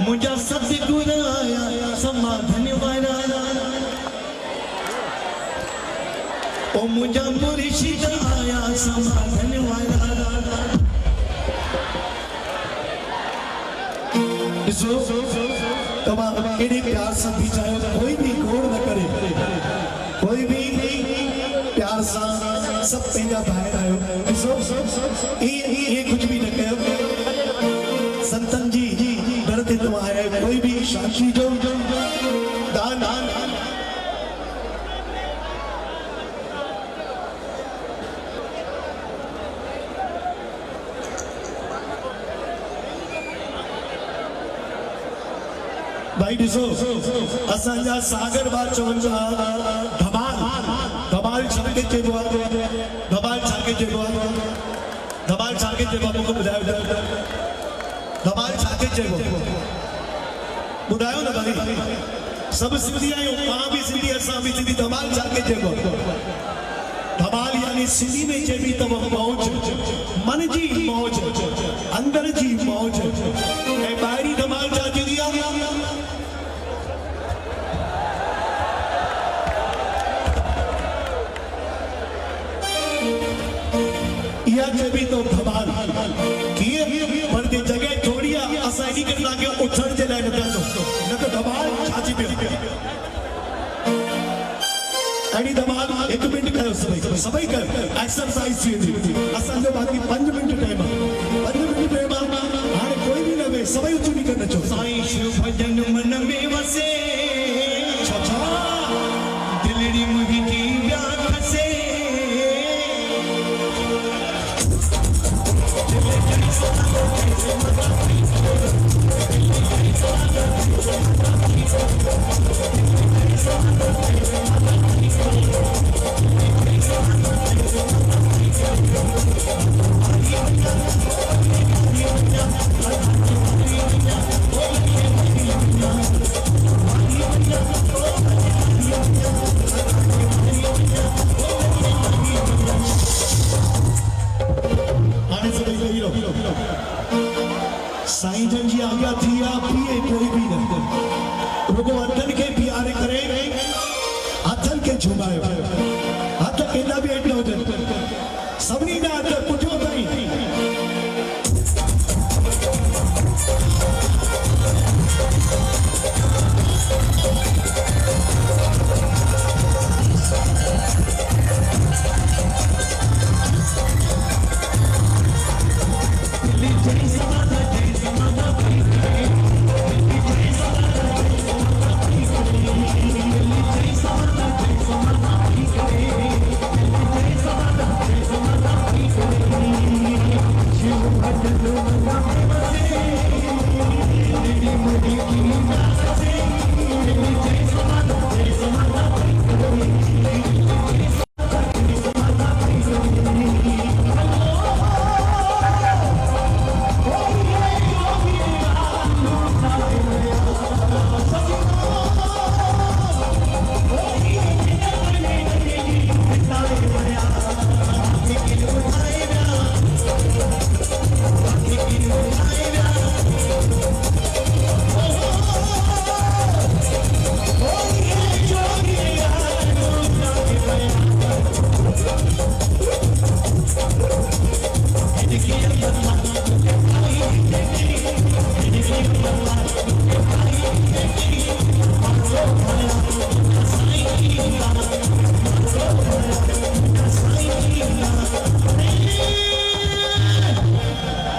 मुझा सतगुर आया समाधन वाला ओ मुझा मुर्शिद आया समाधन वाला तमाम केड़े प्यार से भी चाहे कोई भी घोड़ न करे कोई भी प्यार सा सब पंहिंजा भाइर आयो ये कुछ भी न कयो संतन जी दर ते तुम आया कोई भी साक्षी जो दान भाई ॾिसो असांजा सागर बार चवन धमाल छाके चइबो आहे धमाल छाके चइबो आहे मूंखे ॿुधायो धमाल छाके चइबो ॿुधायो न भाई सभु सिंधी आहियूं मां बि सिंधी असां बि सिंधी धमाल छाके चइबो धमाल यानी सिंधी में चइबी अथव मौज मन जी मौज अंदर जी मौज ऐं ॿाहिरीं धमाल छा चइबी आहे या चइबी तो धमाल कीअं पर जे जगह थोड़ी आहे असां एॾी करे तव्हांखे उथण जे लाइ न पिया चऊं न त धमाल छाजी पियो अहिड़ी धमाल 1 मिनट कयो सभई कयो एक्सरसाइज थी वेंदी असांजो बाक़ी 5 मिनट टाइम आहे 5 मिनट टाइम आहे हाणे कोई बि न वेह सभई उथी करे नचो साईं शिव भजन मन में वसे छा दिलड़ी मुंहिंजी विया खसे साईं जन जी आज्ञा थी आ पिए कोई भी न रुगो हथन के प्यारे करे हथन के झुमायो हथ केना भी हेठ न हुजन सभिनी जा हथ पुठियो ताईं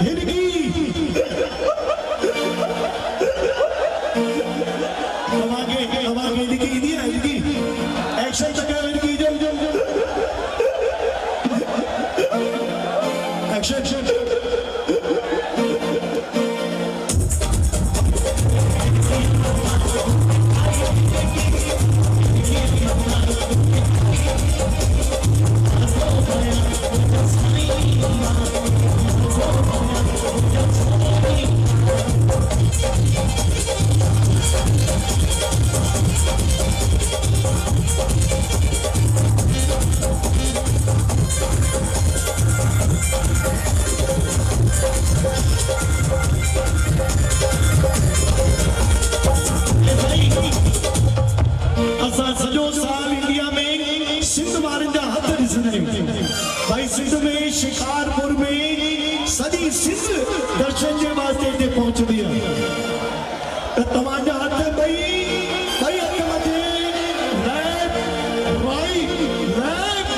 हिरगी हमागे हिरगी दिया हिरगी एक्शन तक हिरगी जो एक्शन भाई सिंध में शिकारपुर में सॼी सिंध दर्शन जे वास्ते हिते पहुचंदी आहे त तव्हांजा हथ ॿई हथ मथे लेफ्ट राइट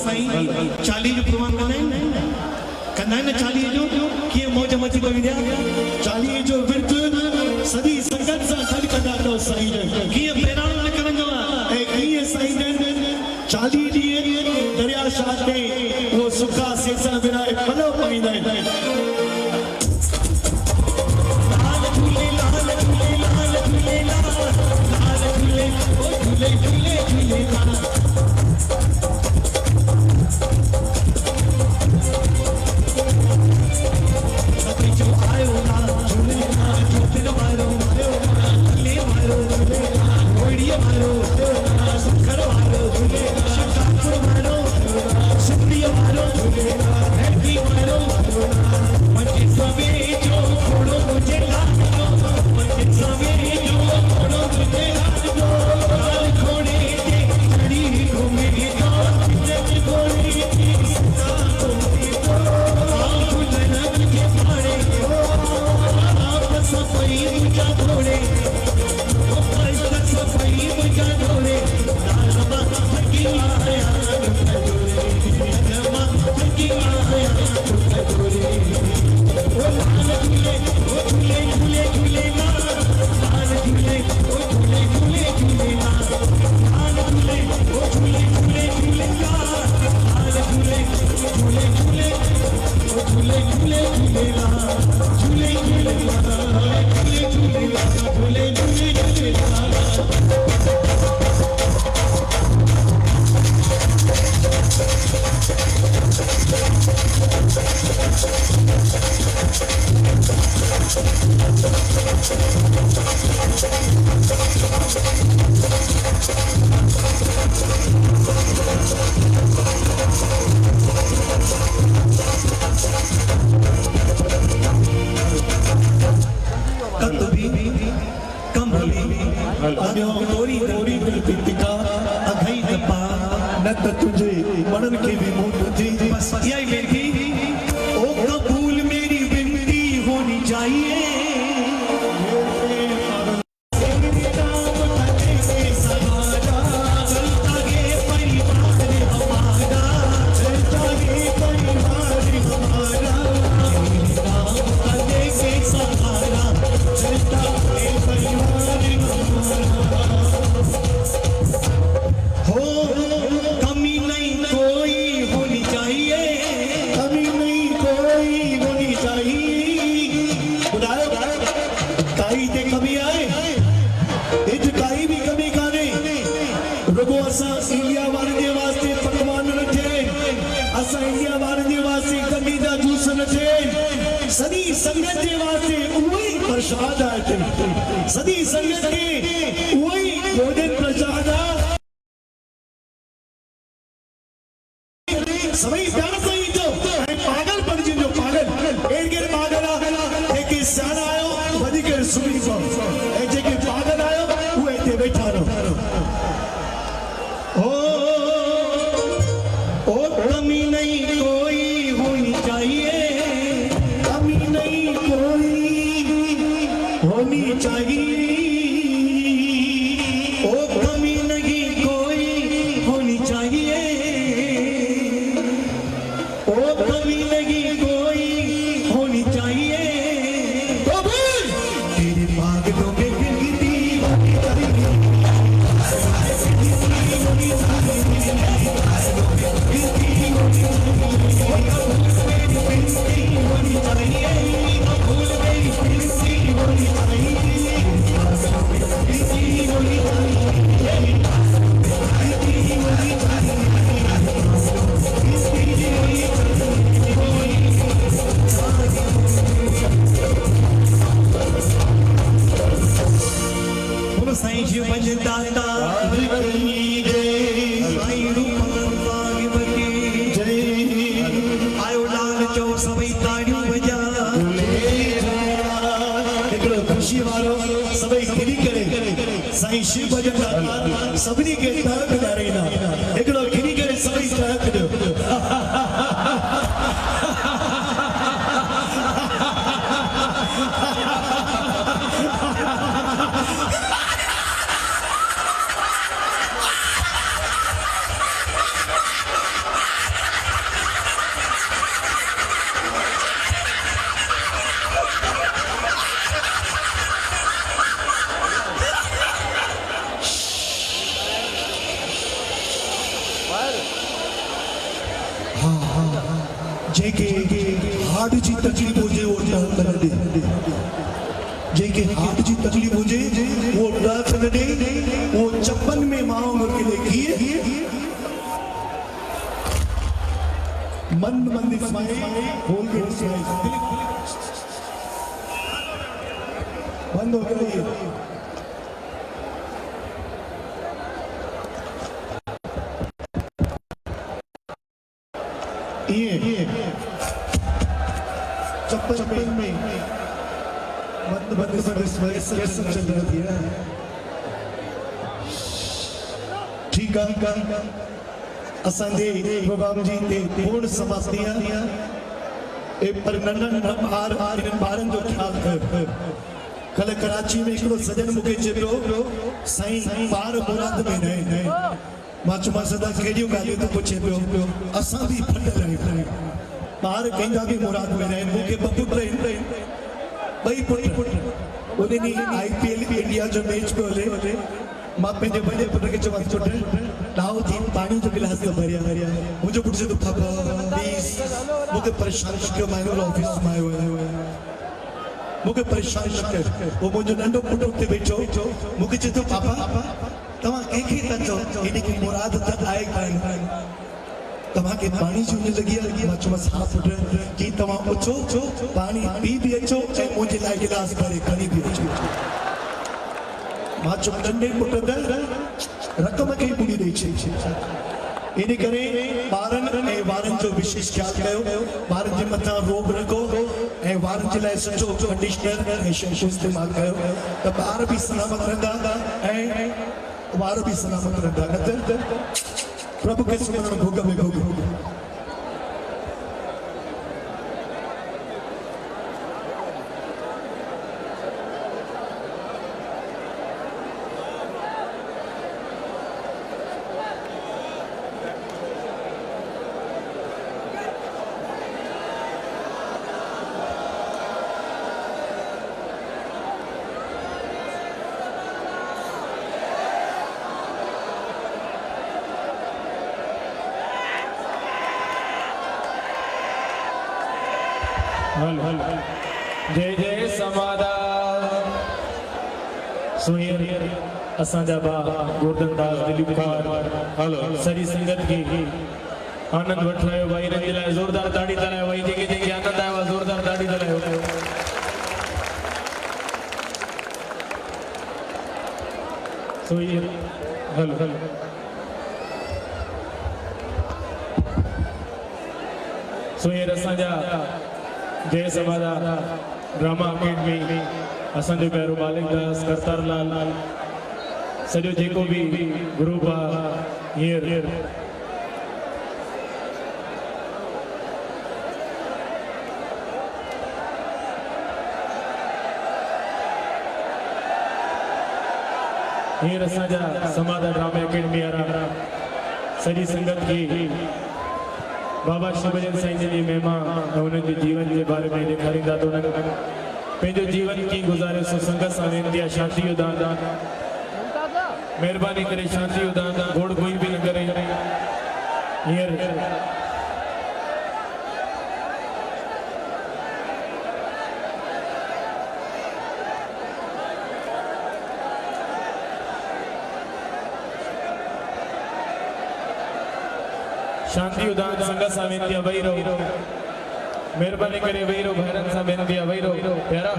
साईं चाली जो प्रोग्राम कंदा आहिनि चालीह जो कीअं मौज मची पई विया चालीह जो विर्त सॼी संगत सां गॾु कंदा अथव साईं कीअं बहिराणो निकिरंदो आहे ऐं कीअं साईं चालीह ॾींहं दरिया शाह ते उहो सुका सेसा विराए पलो पाईंदा आहिनि सभिनी खे तहक ॾियारींदा हिकिड़ो खिनी करे सभई तहक ॾियो जेके हार्ट जी तकलीफ़ हुजे वो डर न ॾे, जेके हार्ट जी तकलीफ़ हुजे वो डर न ॾे, वो चपन में माओ मोकिले कीअं मन मन स्माइल बोल के स्माइल बंद हो गई। ये चप्पल में बंद स्माइल कैसे चल रही है? ठीक है असांजे प्रोग्राम जी ते पूर्ण समाप्ति ए पर नंढन ॿारनि जो ख्याल कयो। कल कराची में हिकिड़ो सजन मूंखे चए पियो साईं ॿार मुराद में न मां चयोमांसि सदा कहिड़ियूं ॻाल्हियूं थो पुछे पियो, असां बि फंडियल आहियूं, ॿार कंहिंजा बि मुराद में न आहिनि। मूंखे ॿ पुट आहिनि, ॿई पुट उन ॾींहुं IPL इंडिया जो मैच पियो हले, मां पंहिंजे वॾे पुट खे चयोमांसि पुट ॾाहो थी पाणी जो गिलास त भरिया, मुंहिंजो पुट चए थो पापा प्लीज़ मूंखे परेशान न कयो, मां ऑफिस मां आयो आहियां, मूंखे परेशान न कयो। पोइ मुंहिंजो नंढो पुट उते वेठो मूंखे चए थो पापा तव्हां कंहिंखे था चओ, हेॾी की मुराद त आहे कान, तव्हांखे पाणी जी उन लॻी आहे? मां चयोमांसि हा पुट, की तव्हां उथो पाणी पी बि अचो ऐं मुंहिंजे लाइ गिलास भरे खणी बि अचो। मां चयो नंढे पुट त रक़म खे पूरी ॾेई छॾी। इन करे ॿारनि ऐं वारनि जो विशेष ख्यालु कयो, ॿारनि जे मथां रोब रखो ऐं वारनि जे लाइ सुठो कंडीशनर ऐं शैम्पू इस्तेमालु कयो त ॿार बि सलामत रहंदा ऐं वार बि सलामत रहंदा, न त प्रभु खे सुमरण भोग में भोग। जय जय समादा सुहिर असांजा भाउ गोवर्धन दास दिलीप खान सॼी संगत खे आनंद वठायो भाई, हिन जे लाइ ज़ोरदार ताड़ी तरायो भाई, जेके जेके आनंद आयो आहे ज़ोरदार ताड़ी तरायो। सुहिर सुहिर असांजा जय समादा ड्रामा अकेडमी असांजो पहिरों मालिक दास करतार लाल सॼो जेको बि ग्रुप आहे हींअर असांजा समादा ड्रामा अकेडमी वारा सॼी संगत खे बाबा शिवजन साईं जी महिमा ऐं उन्हनि जे जीवन जे बारे में ॾेखारींदा त उन्हनि पंहिंजो जीवन कीअं गुज़ारियो सो संगत सां वेनिती आहे शांति जो दान महिरबानी करे शांति जो दान गोड़ कोई बि न करे। हींअर शांति उदान संगत सां वेनिती आहे वेही रहो, महिरबानी करे वेही रहो, भाइरनि सां वेनिती आहे वेही रहो प्यारा।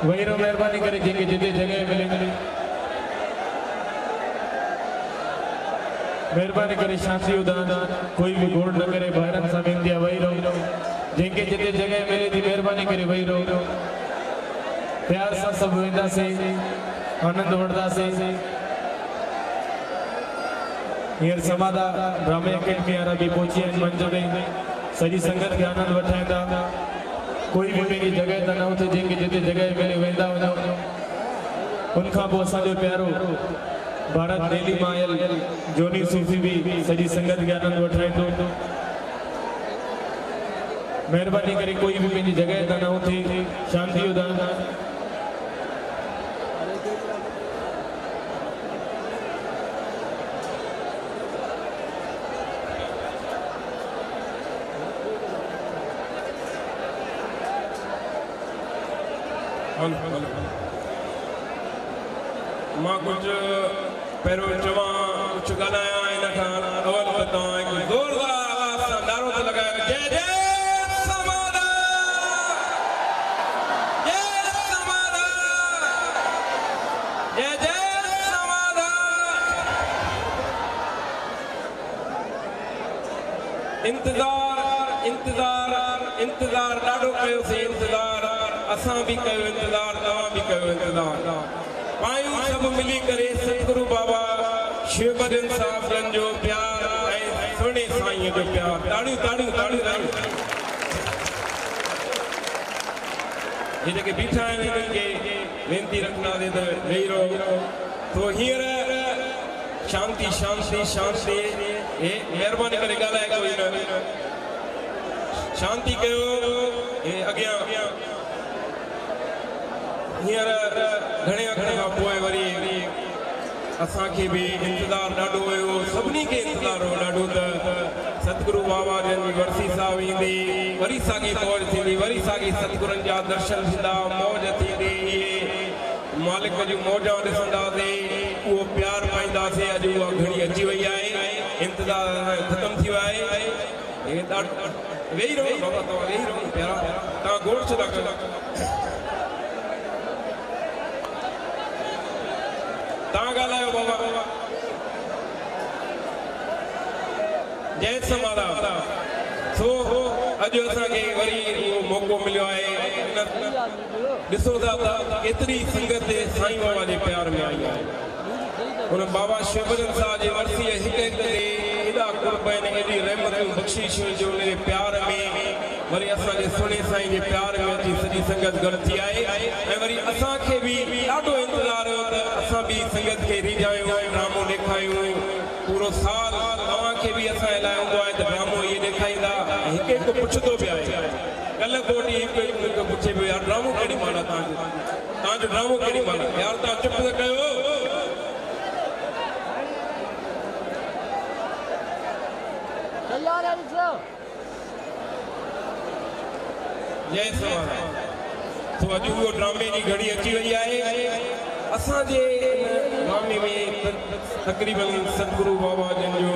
वेही रहो महिरबानी करे, जेके जिते जॻह मिले महिरबानी करे शांति उदान कोई भी गोड़ न करे, भाइरनि सां वेनिती आहे वेही रहो, जंहिंखे जिते जॻह मिले थी महिरबानी करे वेही रहो। प्यार सां सभु वेंदासीं, आनंद वठंदासीं। हींअर समादा ड्रामा अकेडमी वारा बि पहुची आहिनि मंच में, सॼी संगत खे आनंद वठाईंदा। कोई भी पंहिंजी जॻह त न उथे, जंहिंखे जिते जॻह मिले वेंदा वञो। उनखां पोइ असांजो प्यारो भारत दिल्ली मां आयल जोनी सूफ़ी भी सॼी संगत खे आनंद वठाईंदो। महिरबानी करे कोई भी पंहिंजी जॻह त न उथे, शांति जो दान मां कुछ पहिरियों चवां कुछ ॻाल्हायां इन खां अवल त तव्हां हिकु ज़ोरदार आवाज़ सां नारो त लॻायो जय जय समाधान जय समाधान जय जय समाधान इंतज़ार ॾाढो कयोसीं इंतज़ार असां बि कयो इंतज़ार तव्हां बि कयो इंतज़ार पायूं सभु मिली करे सतगुरु बाबा शिव भजन साहिबनि जो प्यार ऐं सुहिणे साईंअ जो प्यार ताड़ियूं ताड़ियूं ताड़ियूं ताड़ियूं हे जेके बीठा आहिनि हिननि खे वेनती रखंदासीं त वेही रहो तो हींअर शांति शांति शांति हे महिरबानी करे ॻाल्हाए कोई न शांति कयो हे अॻियां हींअर घणे अखर खां पोइ वरी असांखे बि इंतज़ारु ॾाढो हुयो सभिनी खे इंतज़ारु हो ॾाढो त सतगुरु बाबा जन जी वरसी साहिब ईंदी वरी साॻी मौज थींदी वरी साॻी सतगुरुनि जा दर्शन थींदा मौज थींदी मालिक जूं मौजां ॾिसंदासीं उहो प्यार पाईंदासीं अॼु उहा घड़ी अची वई आहे इंतज़ारु ख़तमु थी वियो आहे वेही रहो बाबा तव्हां वेही रहो प्यारा तव्हां गोड़ छो था कयो तव्हां ॻाल्हायो बाबा जय समाधान सो अॼु असांखे वरी उहो मौक़ो मिलियो आहे ॾिसो था त एतिरी संगत साईं बाबा जे प्यार में आई आहे हुन बाबा शिव भजन साहिब जी वरसी हिक हिक ते एॾा कुर्ब आहिनि एॾी रहमतूं बख़्शिशूं जो उन जे प्यार में वरी असांजे सुहिणे साईं जे प्यार में अची सॼी संगत गॾु थी आहे ऐं वरी असांखे बि ॾाढो इंतज़ारु हुयो त असां बि संगत खे रिझायूं ड्रामो ॾेखारियूं पूरो साल तव्हांखे बि असांजे लाइ हूंदो आहे त ड्रामो इहे ॾेखारींदा हिकु हिकु पुछंदो बि आहे कल्ह कोटी हिकु हिकु पुछे पियो यार ड्रामो केॾी महिल तव्हांजो ड्रामो केॾी महिल यार तव्हां चुप त कयो जय समाधान तो अॼु उहो ड्रामे जी घड़ी अची वई आहे असांजे ड्रामे में तक़रीबन सतगुरु बाबा जन जो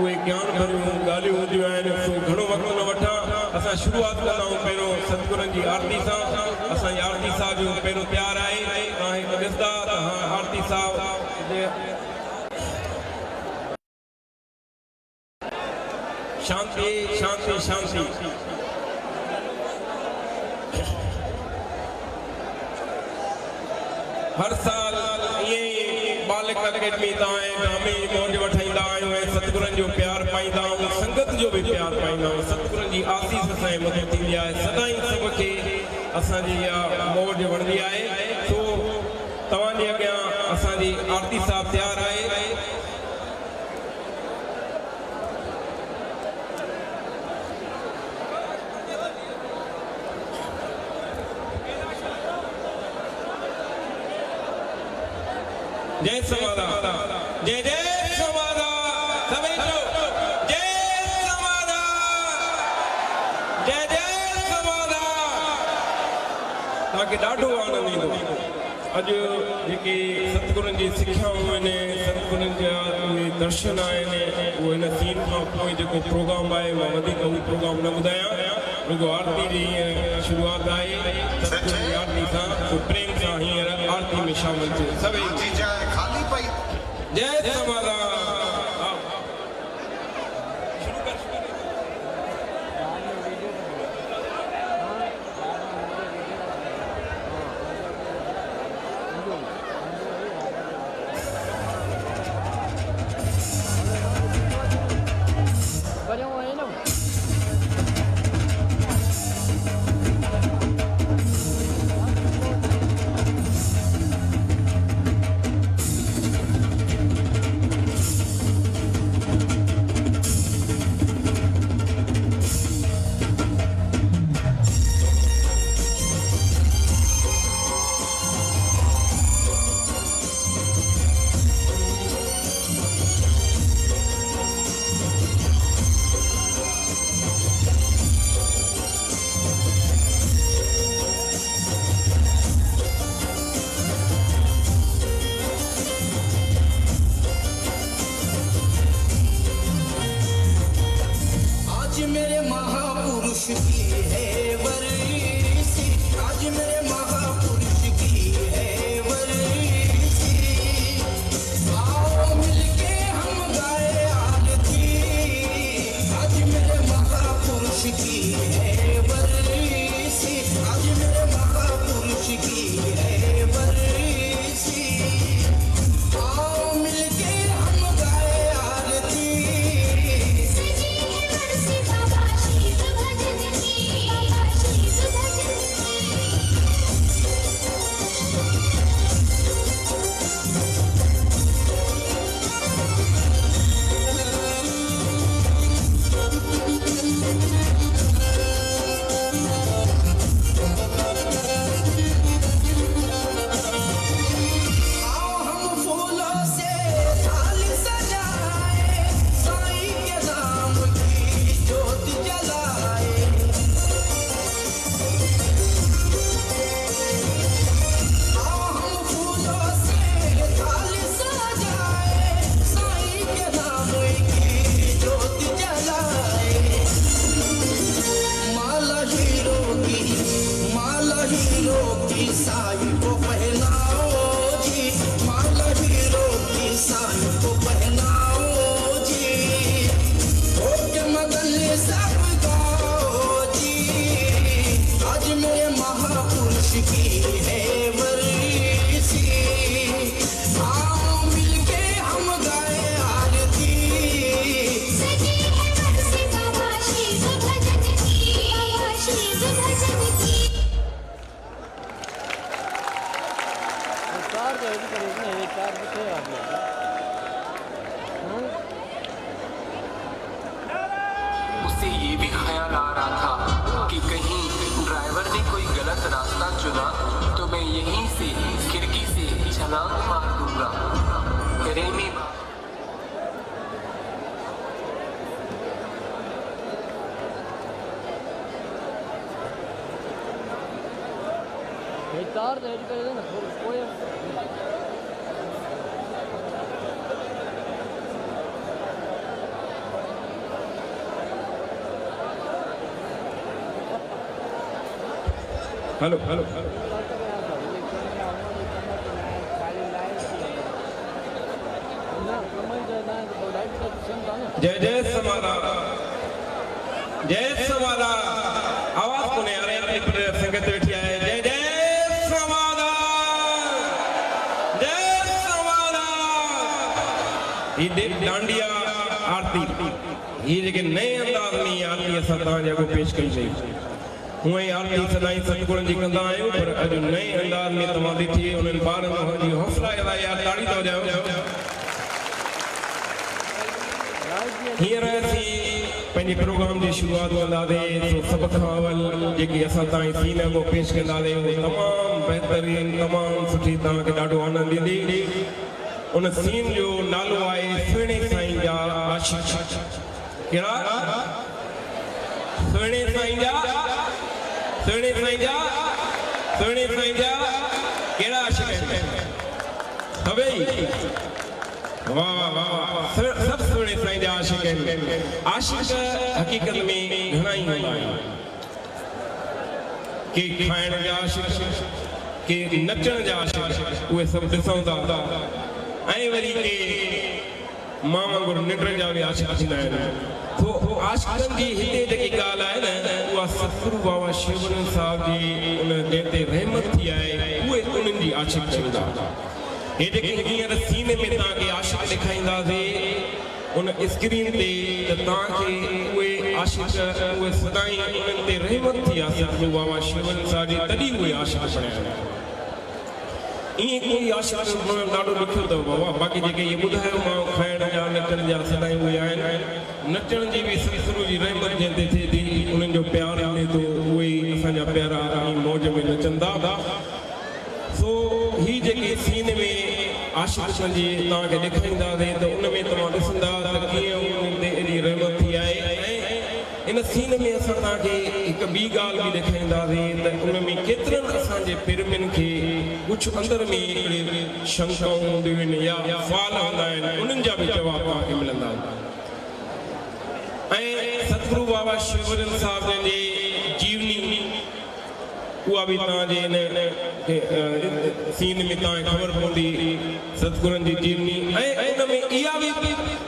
उहे ज्ञान भरियूं ॻाल्हियूं हूंदियूं आहिनि सो घणो वक़्तु न वठां असां शुरूआत कंदा आहियूं पहिरियों सतगुरनि जी आरती सां असांजी आरती साहिब जो पहिरियों तयारु आहे तव्हां हिकु ॾिसंदा त हा आरती साहिब शांति शांति शांति हर साल ईअं बालक अकेडमी तां ड्रामे जी मौज वठाईंदा आहियूं ऐं सतगुरनि जो प्यार पाईंदा आहियूं संगत जो बि प्यार पाईंदा आहियूं सतगुरनि जी आसीस असांजे मथे थींदी आहे सदाईं सभ खे असांजी इहा मौज वणंदी आहे सो तव्हांजे अॻियां असांजी आरती साहिब तयारु आहे जय समाधान जय जय समाधान सभी जय समाधान जय जय समाधान तव्हांखे ॾाढो आनंद ईंदो अॼु जेके सतगुरुनि जी सिखियाऊं आहिनि सतगुरुनि जा उहे दर्शन आहिनि उहे हिन सीन खां पोइ जेको प्रोग्राम आहे मां वधीक उहो प्रोग्राम न ॿुधायां रुगो आरती जी शुरूआत आहे सतगुरु जी आरती सां प्रेम सां हींअर आरती में शामिल थिए सभई जय समाधान चुना तो मैं यहीं से खिड़की से छलांग मार दूंगा। प्रेमी तार दे ना कोई हेलो हेलो जय जय समाधान जय समाधान आवाज को नहीं आ रही अपनी संगत बैठी है जय जय समाधान जय समाधान ये डांडिया आरती ये जेके नए अंदाज में आरती असां तव्हां को पेश कई वई हुए आरती सदाई सतगुरनि जी कंदा आहियूं पर अॼु नए अंदाज में तव्हां ॾिठी उन्हनि ॿारनि जी हौसला अदा यार ताड़ी थो वॼायो हींअर असीं पंहिंजे प्रोग्राम जी शुरूआत कंदासीं सो सभ खां अवल जेकी असां ताईं सीन को पेश कंदासीं उहो तमामु बहितरीन तमामु सुठी तव्हांखे ॾाढो आनंद ईंदी उन सीन जो नालो आहे सुहिणे साईं जा आशिक़ कहिड़ा सुहिणे साईं जा सुहिणे साईं जा कहिड़ा आशिक़ आहिनि सभई वाह वाह वाह सभु सुहिणे साईं जा आशिक़ आहिनि आशिक़ हक़ीक़त में घणा ई हूंदा आहिनि के खाइण जा आशिक़ के नचण जा आशिक़ उहे सभु ॾिसूं था ऐं वरी के मां वांगुरु निंड जा बि आशिक़ थींदा आहिनि तो आशिक़नि जी हिते जेकी ॻाल्हि आहे न उहा सतगुरु बाबा शिवानंद साहिब जी उन जंहिं ते रहमत थी आहे उहे उन्हनि जी आशिक़ चवंदा हे जेके हींअर सीन में तव्हांखे आशिक़ ॾेखारींदासीं उन स्क्रीन ते त तव्हांखे उहे आशिक़ उहे सदाई उन्हनि ते रहमत थी आहे सतगुरु बाबा शिवानंद साहिब जी तॾहिं उहे आशिक़ बणिया ईअं कोई आशिक़ ॾाढो ॾुखियो अथव बाबा बाक़ी जेके इहे ॿुधायो मां खाइण जा नचण जा सदाई उहे आहिनि नचण जी बि सतगुरु जी रहमत जंहिं ते थिए थी उन्हनि जो प्यारु मिले थो उहे ई असांजा प्यारा मौज में नचंदा सो ही जेके सीन में आशिक़नि जी तव्हांखे ॾेखारींदासीं त उन में तव्हां ॾिसंदा त कीअं उन्हनि ते एॾी रहमत थी आहे इन सीन में असां तव्हांखे हिकु ॿी ॻाल्हि बि ॾेखारींदासीं त उन में केतिरनि असांजे पिरमिन खे कुझु अंदरि में हिकिड़े शंकाऊं हूंदियूं आहिनि या सुवाल हूंदा आहिनि उन्हनि जा बि जवाब तव्हांखे मिलंदा ऐं सतगुरु बाबा शिवानंद साहिब जी जीवनी उहा बि तव्हांजे इन सीन में तव्हांखे ख़बर पवंदी सतगुरनि जी जीवनी ऐं उन में इहा बि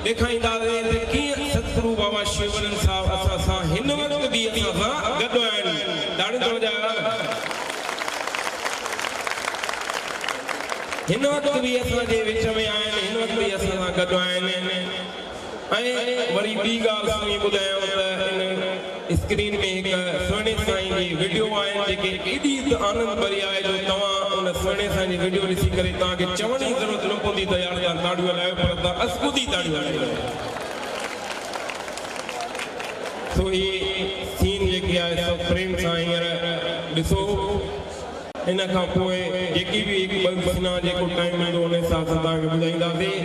ॾेखारींदासीं त कीअं सतगुरु बाबा शिवानंद साहिब असां सां हिन वक़्तु बि असां सां गॾु आहिनि ॾाढो तवजा हिन वक़्तु बि असांजे विच में आहिनि हिन वक़्तु बि असां सां गॾु आहिनि ऐं वरी ॿी ॻाल्हि साईं ॿुधायो त इन स्क्रीन में हिकु सुहिणे साईं जी वीडियो आहे जेके एॾी आनंद भरी आहे जो तव्हां उन सुहिणे साईं जी वीडियो ॾिसी करे तव्हांखे चवण जी ज़रूरत न पवंदी त यार तव्हां ताड़ियूं हलायो पर तव्हां असुदी ताड़ियूं हलायो सो इहे सीन जेकी आहे सभु प्रेम सां हींअर ॾिसो इन खां पोइ जेकी बि हिकु ॿ जेको टाइम हूंदो उन हिसाब सां तव्हांखे ॿुधाईंदासीं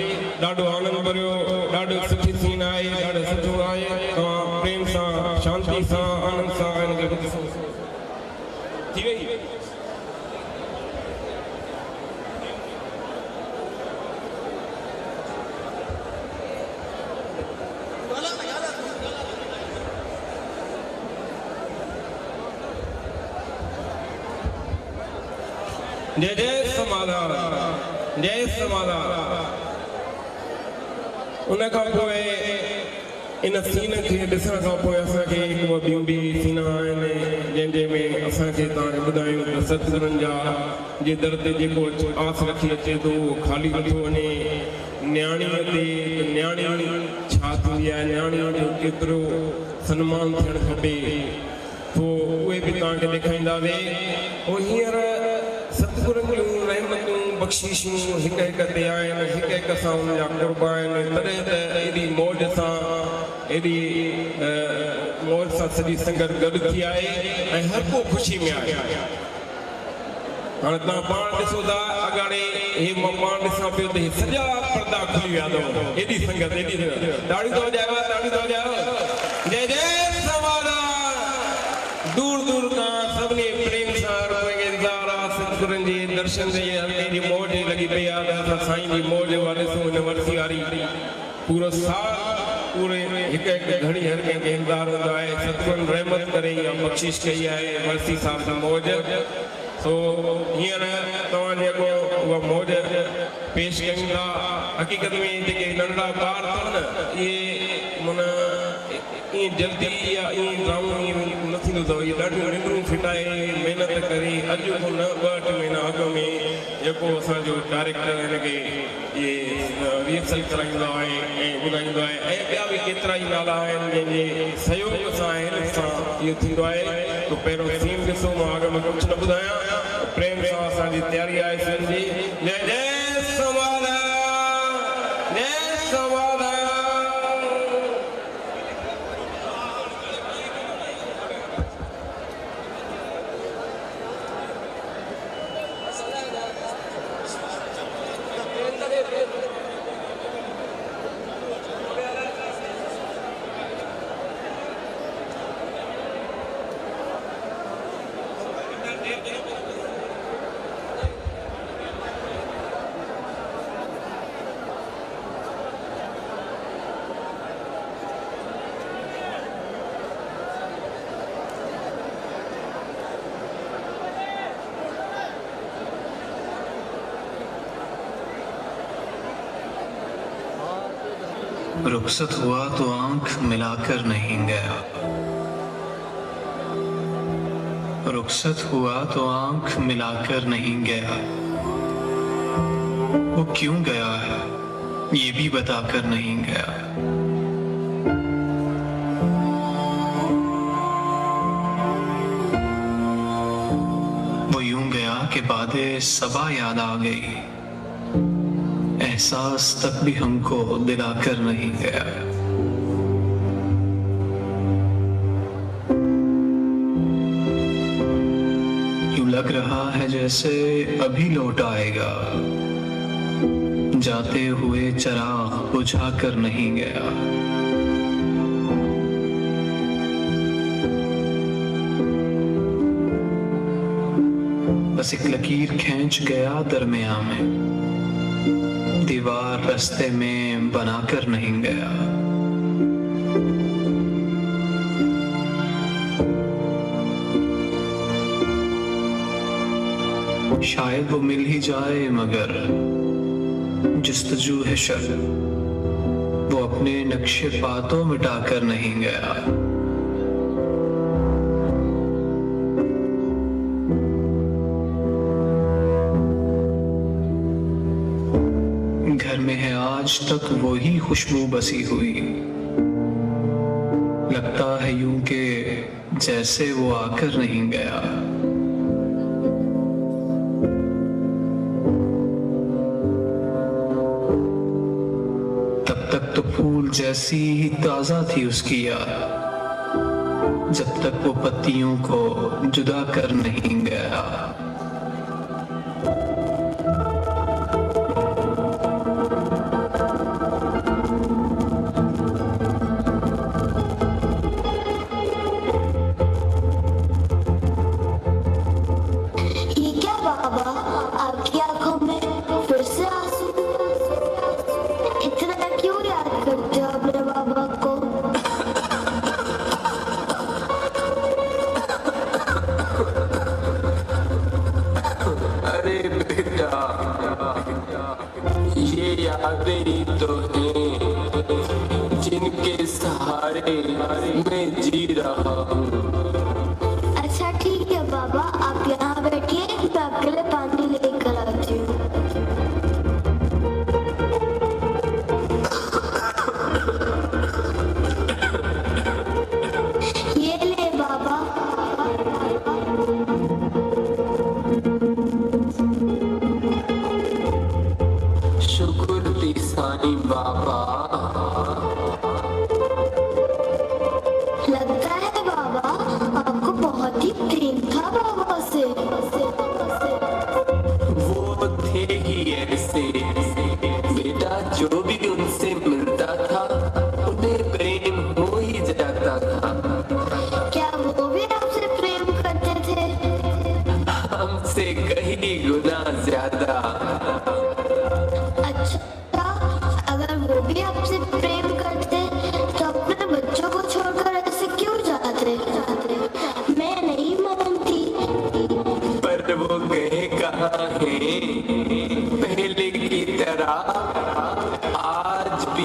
ॾाढो आनंद भरियो ॾाढो सुठी सीन आहे ॾाढो सुठो आहे तव्हां प्रेम सां शांति सां आनंद सां हिनखे ॾिसो थी वई जय जय समाधान जय समाधान उन खां पोइ इन सीन खे ॾिसण खां पोइ असांखे हिकु ॿियूं बि सीन आहिनि जंहिंजे में असांखे तव्हांखे ॿुधायूं त सतगुरनि जा जे दर ते जेको आस रखी अचे थो उहो ख़ाली नथो वञे न्याणीअ ते न्याणी छा थींदी आहे न्याणीअ जो केतिरो सन्मान थियणु खपे पोइ उहे बि तव्हांखे ॾेखारींदासीं पोइ हींअर सतगुरनि जूं रहमतूं बख़्शीशूं हिक हिक ते आहिनि हिक हिक सां हुन जा कुर्ब आहिनि तॾहिं त एॾी मौज सां एॾी मौज सां सॼी संगत गॾु थी आहे ऐं हर को ख़ुशी में आहे हाणे तव्हां पाण ॾिसो था अगाड़े हे मां पाण ॾिसां पियो त हे सॼा पर्दा खुली विया अथव एॾी संगत ताड़ी थो वॼायो जय जय समाधा दूर दूर खां सभिनी प्रेम सां इंतज़ार आहे सतगुरनि जे दर्शन जे हल्के जी मौज लॻी पई आहे त असां साईं जी मौज वारे ॾिसूं हिन वर्सी वारी पूरो साल पूरे हिकु घड़ी हर कंहिंखे इंतज़ार हूंदो आहे सतगुरनि रहमत करे या बख़्शिश कई आहे वर्सी साल जी मौज सो हींअर तव्हांजे अॻो उहा मौज पेश कयूं था हक़ीक़त में जेके नंढड़ा ॿार अथव न इहे माना ईअं जल्दी या ईअं ड्रामो ईअं न थींदो अथव इहे ॾाढियूं निंडूं फिटाए महिनत करे अॼु खां न 2-3 महीना अॻु में जेको असांजो डायरेक्टर हिनखे इहे रिहर्सल कराईंदो आहे ऐं ॿुधाईंदो आहे ऐं ॿिया बि केतिरा ई नाला आहिनि जंहिंजे सहयोग सां हिन सां इहो थींदो आहे त पहिरियों सीन ॾिसो मां अॻु में कुझु न ॿुधायां प्रेम सां असांजी तयारी आहे सीन जी जय जय समाधा जय समाधा रुखसत हुआ तो आंख मिलाकर नहीं गया, रुखसत हुआ तो आंख मिलाकर नहीं गया, वो क्यों गया है ये भी बताकर नहीं गया। वो यूं गया कि बातें सबा याद आ गई, एहसास तक भी हमको दिलाकर नहीं गया। यूं लग रहा है जैसे अभी लौट आएगा, जाते हुए चिराग बुझा कर नहीं गया। बस एक लकीर खींच गया दरमियान में, दीवार रास्ते में बनाकर नहीं गया। शायद वो मिल ही जाए मगर जुस्तजू है शर, वो अपने नक्शे पातों मिटाकर नहीं गया। घर में है आज तक वही खुशबू बसी हुई, लगता है यूं के जैसे वो आकर नहीं गया। तब तक तो फूल जैसी ही ताजा थी उसकी याद, जब तक वो पत्तियों को जुदा कर नहीं गया। जिनके सहारे मैं जी रहा हूँ। अच्छा ठीक है बाबा, आप यहाँ बैठिए, मैं आपके लिए पानी लेकर आती हूँ। ये ले बाबा। शुक्र दी साईं बाबा। लगता है बाबा आपको बहुत ही प्रेम था बाबा से।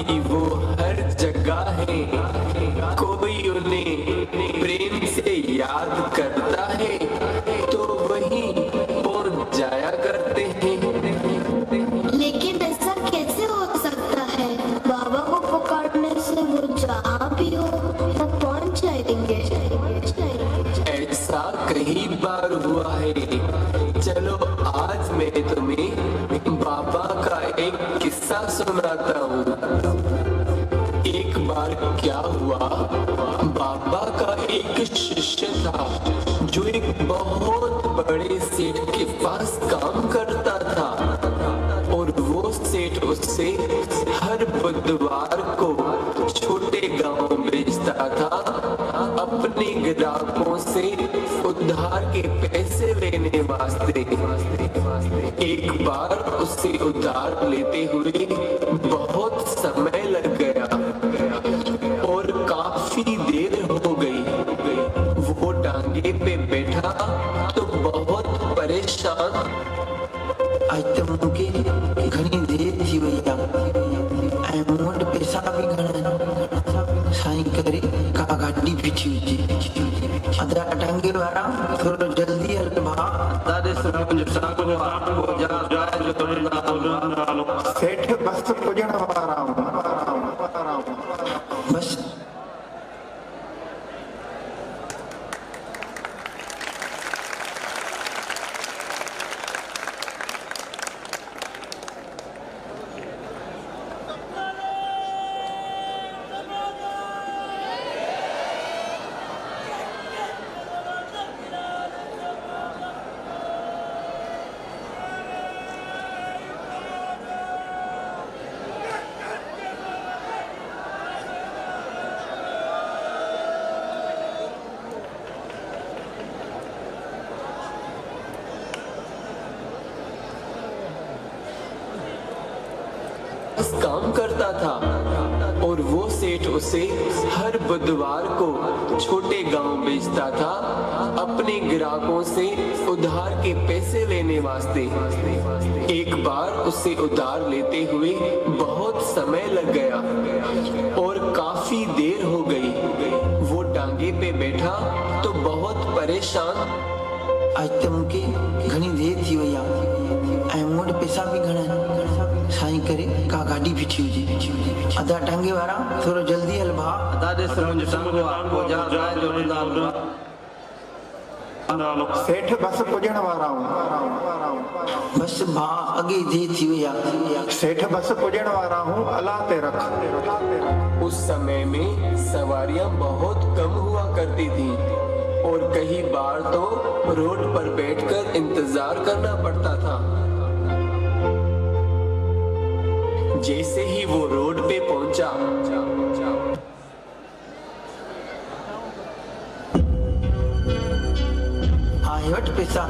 अभी वो हर जगह है, कोई उन्हें प्रेम से याद करता है तो वहीं पहुंच जाया करते हैं। लेकिन ऐसा कैसे हो सकता है? बाबा को पुकारने से वो जहाँ भी हो वो पहुँच जाएंगे। ऐसा कई बार हुआ है। चलो आज मैं तुम्हें बाबा का एक किस्सा सुनाता हूँ। एक बार क्या हुआ, बाबा का एक शिष्य था जो एक बहुत बड़े सेठ के पास काम करता था और वो सेठ उससे हर बुधवार को छोटे गांव भेजता था अपने ग्राहकों से उधार के पैसे लेने वास्ते। एक बार उसे उधार लेते हुए बहुत समय लग गया और काफी देर हो गई। वो टांगे पे बैठा तो बहुत परेशान। आज तो मुझे घनी देर थी भैया, अमाउंट पैसा भी घना साईं करे का गाड़ी पीछे अदा टांगे वाला थोड़ा जल्दी हल भा दादे सरपंच साहब को आपको जा जो तुमना सेठ बस पुजण वारा हूं। बस काम करता था और वो सेठ उसे हर बुधवार को छोटे गांव भेजता था अपने ग्राहकों से उधार के पैसे लेने वास्ते। एक बार उसे उधार लेते हुए बहुत समय लग गया और काफी देर हो गई। वो टांगे पे बैठा तो बहुत परेशान। आज तो मुझे घनी देर थी भैया, अमाउंट पैसा भी घना साईं करे का गाड़ी पीछे अदा टांगे वाला थोड़ा जल्दी हल भा दादे सरपंच साहब को आपको जा जो तुमना सेठ बस पुजण वारा हूं। बस भा आगे देर थी भैया, सेठ बस पुजण वारा हूं, अल्लाह ते रख। उस समय में सवारियां बहुत कम हुआ करती थी और कई बार तो रोड पर बैठकर इंतजार करना पड़ता था। जैसे ही वो रोड पे पहुंचा, आयवट पैसा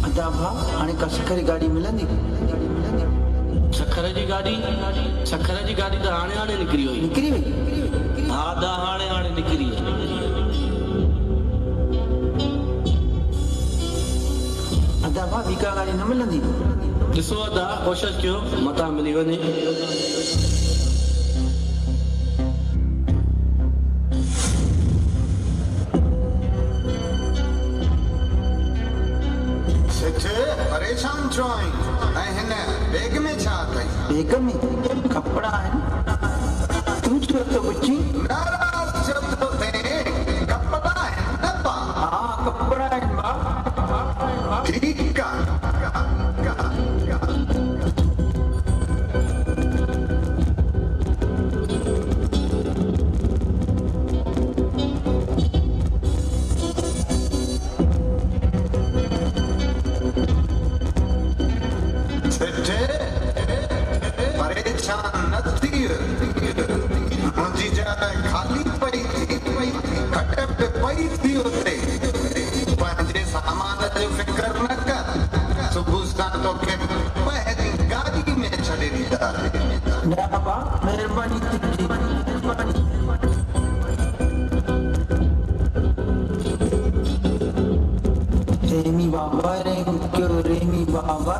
अदा भा हाणे का सखरी गाड़ी मिलंदी? सखर जी गाड़ी तो हाणे निकिरी हुई। निकिरी वई? हा दा हाणे निकिरी अदा भा ॿी गाड़ी न मिलंदी? ॾिसो अदा कोशिशि कयो मता मिली वञे। सेठ परेशान छो आई? ऐं हिन बैग में छा अथई? बैग में कपड़ा आहिनि। तूं छो तो पुछी? नाराज़ छो थो थिए? कपड़ा आहिनि न पा? हा कपड़ा आहिनि भा। ठीक आहे। परेशान न थियो, मुंहिंजी जॻह खाली पई थी, खट पे पई थी उते। पंहिंजे सामान जो फिक्र न कर, सुबुह सां तोखे पहिरीं गाॾी में छॾे ॾींदासीं। न बाबा महिरबानी तुंहिंजी। रेमी बाबा रेमी बाबा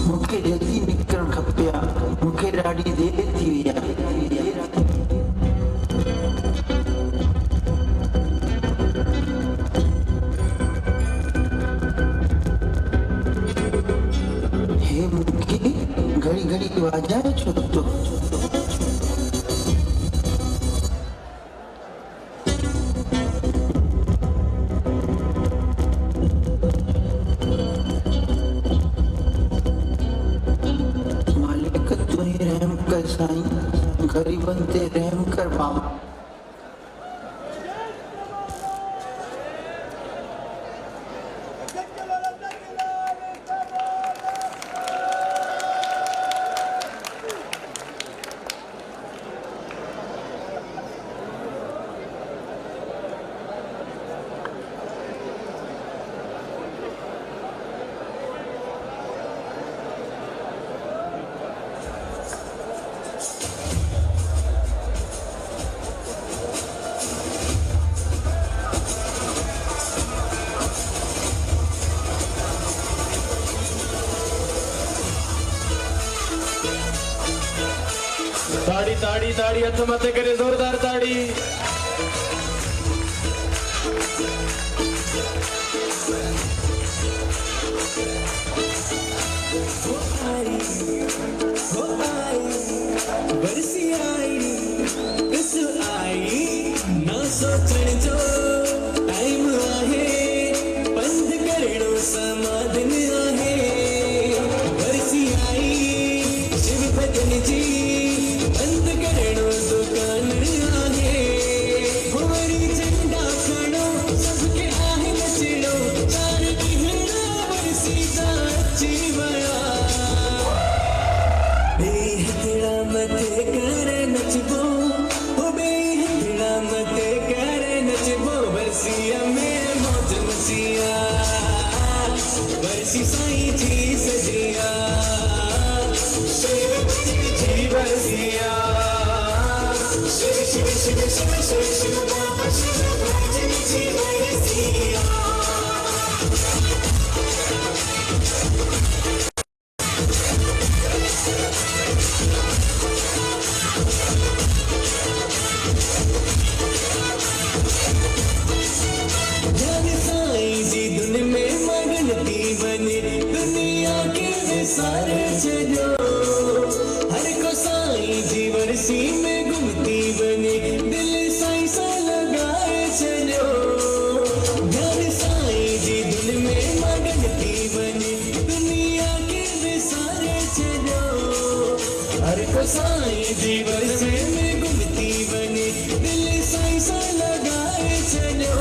मूंखे जल्दी निकिरणु खपे हा, मूंखे ॾाढी देरि थी वई आहे। हे मूंखे घड़ी घड़ी वाजाए छो थो। साईं गरीबन ते रहम कर बाबा। ताड़ी ताड़ी ताड़ी हथ मथे करे जोरदार ताड़ी। बरसी आई इस आई ना सोचण जो टाइम आहे, पंध करणो समाधन आहे। बरसी आई शिव भजन जी पंध करणो दुकान आहे। होरी झंडा खणो सबके आहे नचणो, चार ॾींहं बरसी जा अची विया। बेहतरा मते करे नचबो, हो बेहतरा मते करे नचबो। बरसिया में मौज मचिया, बरसी साईं जी सजिया। जी बरसिया शिव शिव शिव शिव शिव शिव बाबा शिव भजन जी बरसिया। सारे चलो हर को साईं जी बरसी में घूमती बने, दिल साईं सा लगाए चलो। ध्यान साईं जी दिल में मगनती बने, दुनिया के भी सारे चलो। हर को साईं जी बरसी में घूमती बने, दिल साईं सा लगाए चलो।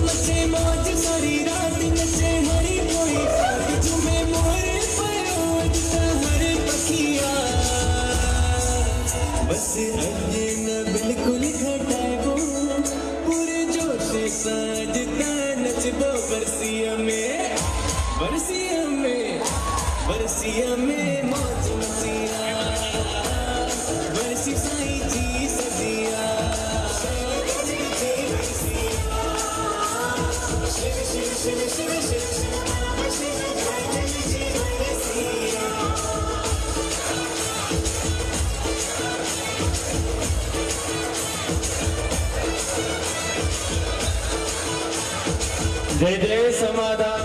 नचे मौज सारी रात नचे हरी कोई साथ झूमे मोरे बस अज न बिल्कुल घटाइबो, पूरे जोश साजता नचबो। बरसिया में बरसिया में बरसिया में मौज मचिया, बरसी साईं जी सजिया। शिव शिव शिव शिव शिव शिव बाबा शिव भजन जी बरसिया। जय जय समाधान।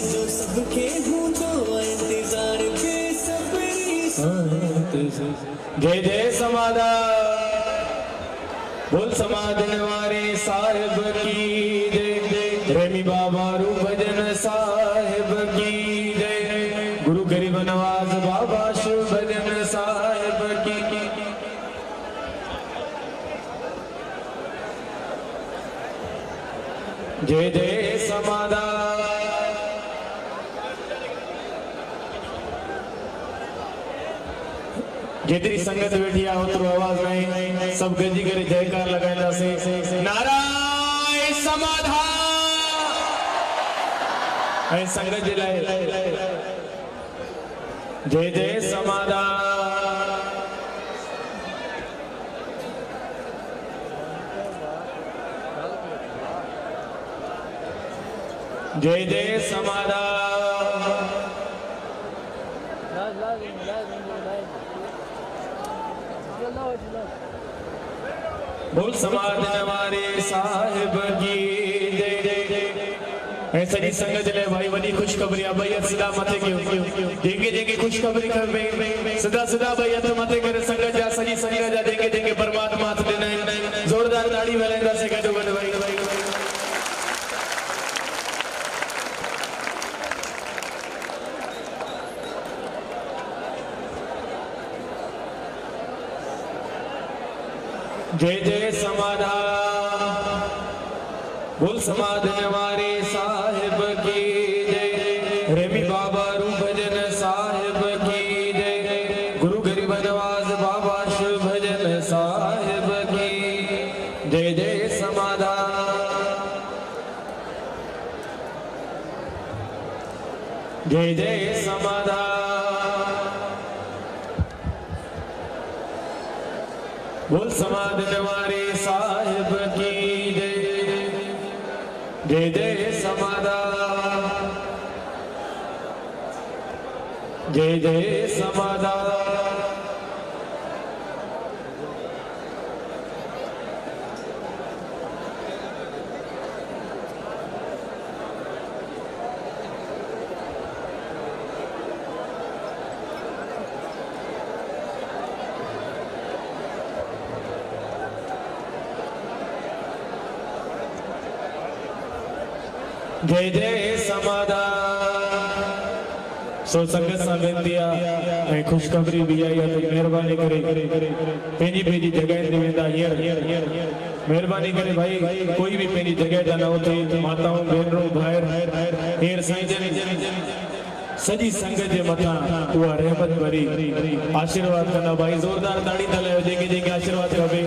जो सबके हूँ तो इंतजार बेसब्री। जय जय समाधान। बोल समाधन वाले साहिब की जय। रेमी बाबा रू भजन साहिब की जय। गुरु गरीब नवाज बाबा शिव भजन साहिब की। जय जय समाधान। जेतरी संगत वेठी आहे ओतिरो आवाज़ में सब गंजी करे जयकार लगाईंदासीं। नारायण समाधान। ऐं संगत जे लाइ जय जय समाधान। जय जय समाधान बोल समाधान हमारे साहिब की जय जय। ऐसा जी संगत ले भाई वडी खुशखबरी भाई सदा मथे क्यों देंगे देंगे खुशखबरी कर सदा सदा भाई तो मथे करे संगत जा सजी संगत जा देंगे देंगे परमात्मा हाथ देना जोरदार ताड़ी वालेंदा से गडो गड भाई जय जय समाधान बोल समाधान हमारे साहिब की जय। रेमी बाबा रू भजन साहिब की जय। गुरु गरीब नवाज बाबा शिव भजन साहिब की जय जय समाधान जय जय समाधान बोल समाधान हमारे साहिब की जय जय जय समाधान जय जय समाधान जय जय समाधान सो संगत सा वेंदिया ऐं खुशखबरी भी आई है तो मेहरबानी करे पंहिंजी पंहिंजी जगह ते वेंदा हींअर मेहरबानी करे भाई कोई भी पंहिंजी जगह ते न उथे माताऊं भेनरूं भाइर हींअर साईं जन सॼी संगत जे मथां उहा रहमत भरी आशीर्वाद कंदा भाई ज़ोरदार ताड़ी था लायो जेके जेके आशीर्वाद खपे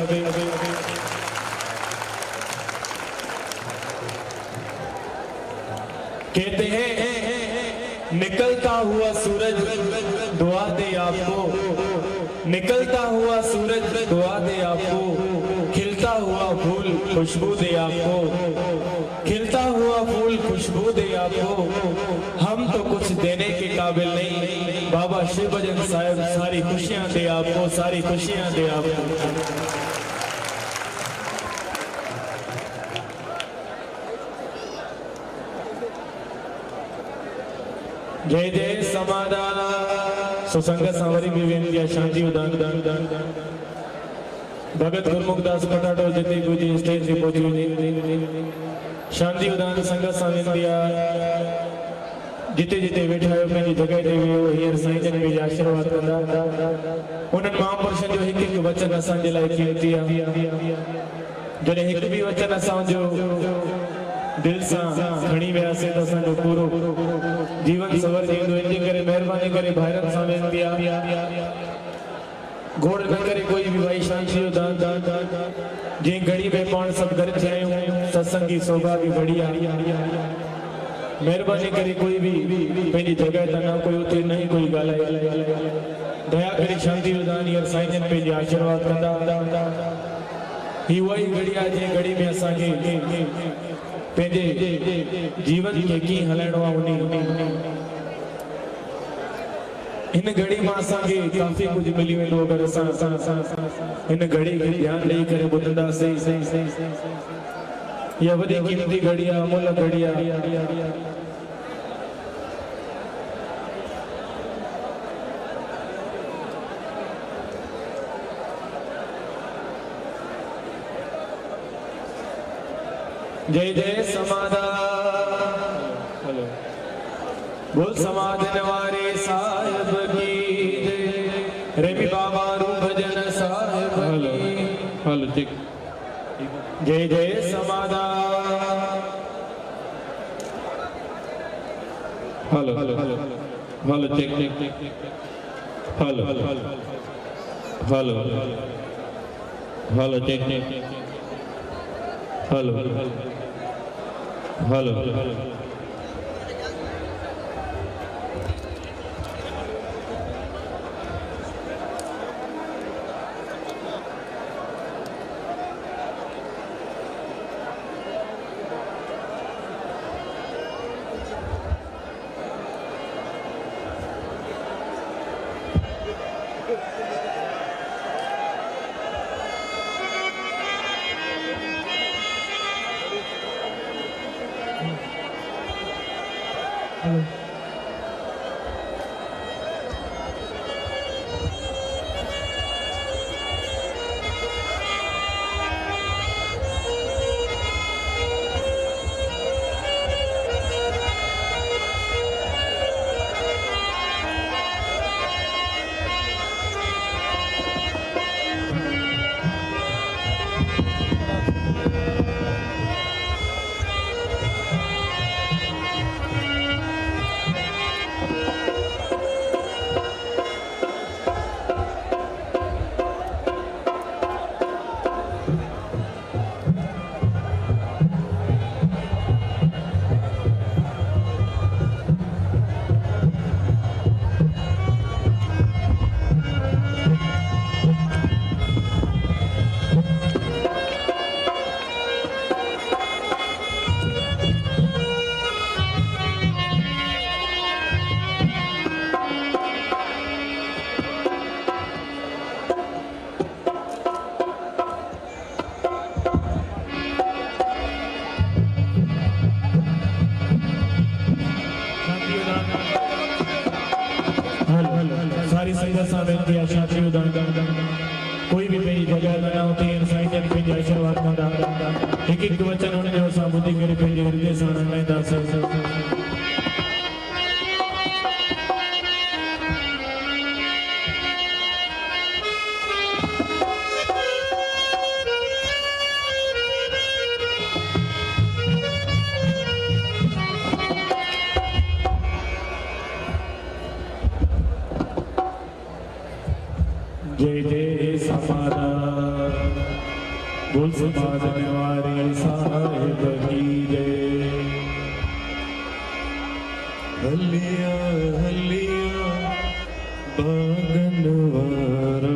कहते हैं निकलता हुआ सूरज दुआ दे आपको निकलता हुआ सूरज दुआ दे आपको खिलता हुआ फूल खुशबू दे आपको खिलता हुआ फूल खुशबू दे आपको हम तो कुछ देने के काबिल नहीं बाबा शिव भजन साहब सारी खुशियां दे आपको सारी खुशियां दे आपको जय जय समाधान सुसंगत सांवरी भी वेंदिया शांति उदान भगत गुरमुखदास पटाटो जिते गुजी स्टेज से पहुंची शांति उदान संगत सा वेंदिया जिते जिते वेठा आयो पंहिंजी जगह ते वियो हींअर साईं जन में आशीर्वाद कंदा उन्हनि महापुरुषनि जो हिकु हिकु वचन असांजे लाइ कीमती आहे जॾहिं हिकु बि वचन असांजो दिल से खणी वियासीं त असांजो पूरो जीवन सवर जींदो इन करे मेहरबानी करे भाइरनि सां वेंदी आहे घोड़ न करे कोई भी भाई शांति जो दान जी घड़ी में पाण सब घर थिया आहियूं सत्संगी शोभा भी बढ़िया मेहरबानी करे कोई भी पंहिंजी जगह ते न कोई उते नहीं कोई ॻाल्हाए दया करे शांति जो दान हींअर साईं जन पंहिंजे आशीर्वाद कंदा ही उहा ई घड़ी आहे जंहिं घड़ी में असांखे पंहिंजे जीवन खे कीअं हलाइणो आहे उन हिन घड़ी में असांखे काफ़ी कुछ मिली वेंदो अगरि असां हिन घड़ी खे ध्यानु ॾेई करे ॿुधंदासीं इहा वॾी क़ीमती घड़ी आहे अमूल घड़ी आहे जय जय समाधान बोल समाधान वाले साहिब की जय रेमी बाबा रू भजन साहिब की हेलो ठीक जय जय समाधान हेलो हेलो हेलो ठीक ठीक हेलो हेलो हेलो ठीक ठीक हेलो हेलो सारी संगत सां वेनती आहे शादियूं कोई भी पंहिंजी जॻह न हुते साईं जन पंहिंजे आशीर्वाद कंदा हिकु हिकु वचन हुन जो असां ॿुधी करे पंहिंजे हृदय सां हलाईंदासीं। जय जय समादा बोल समाज निवारी साहिब की जय। हलिया हलिया बागन वारा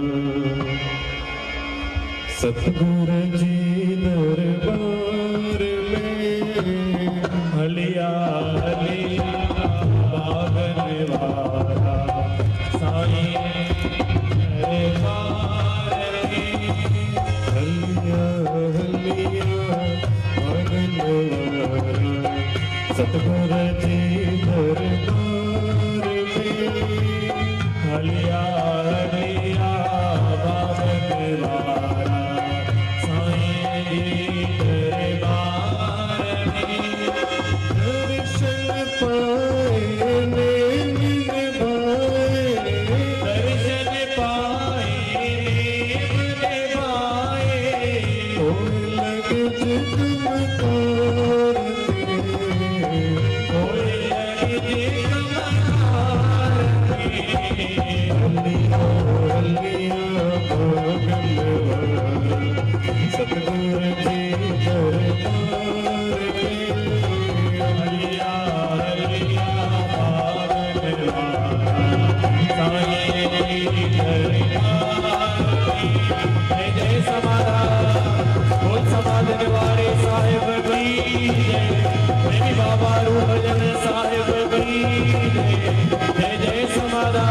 सतगुर जी दरबार में हलिया हलिया बागन वारा साईं सतगुर जी दरबार में हलिया हलिया बागन वारा साईं जी दरबार में दर्शन पाए नैन निभाए दर्शन पाए नैन निभाए ओ लग जगमगार सतगुर जी दरबार में हलिया हलिया बागन वारा साईं जी दरबार में जय समादा बोल समाज निवारे साहिब की जय। मेरी बाबा रूह भजन साहिब की जय जय समादा।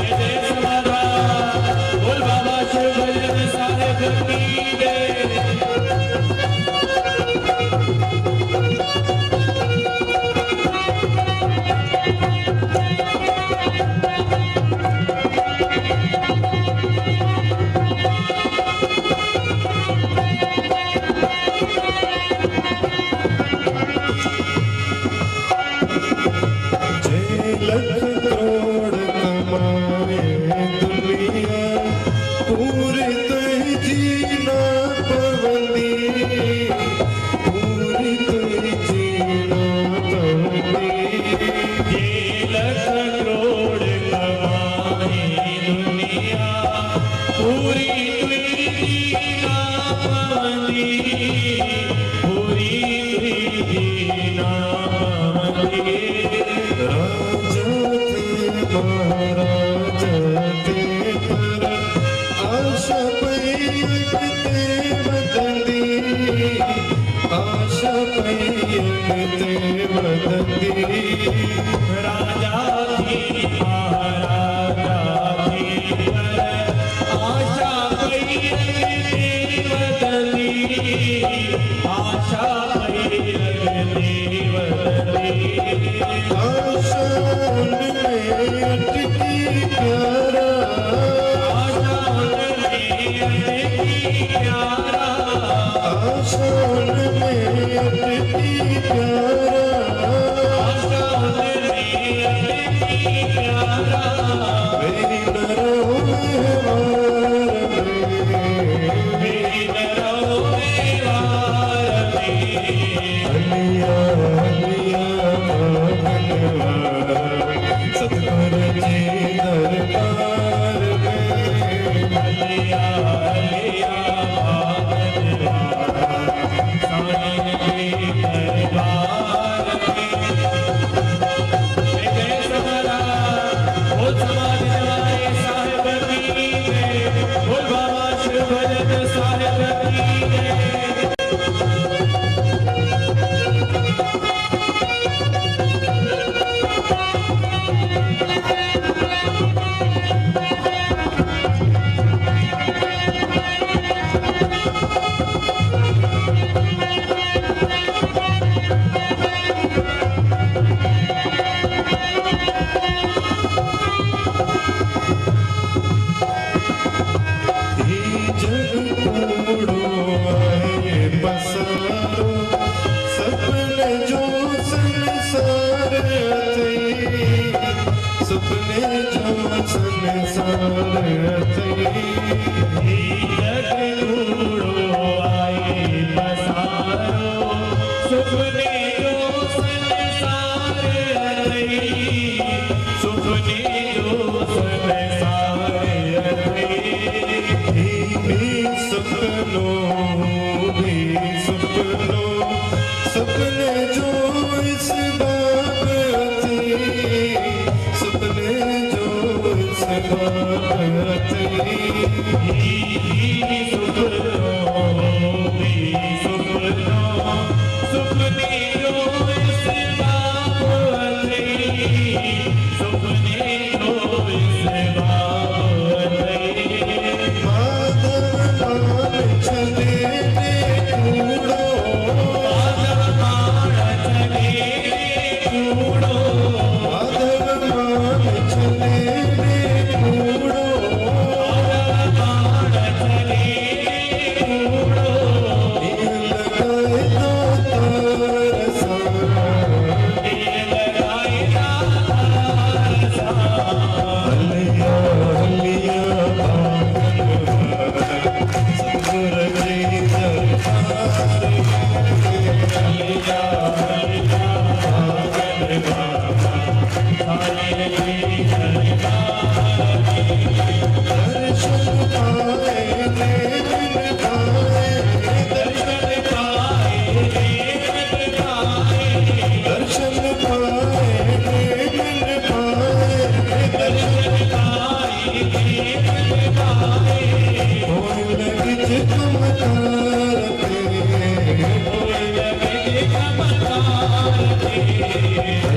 जय समाधान बोल बाबा शिव भजन साहेब की जय।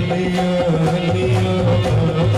हलिया हलिया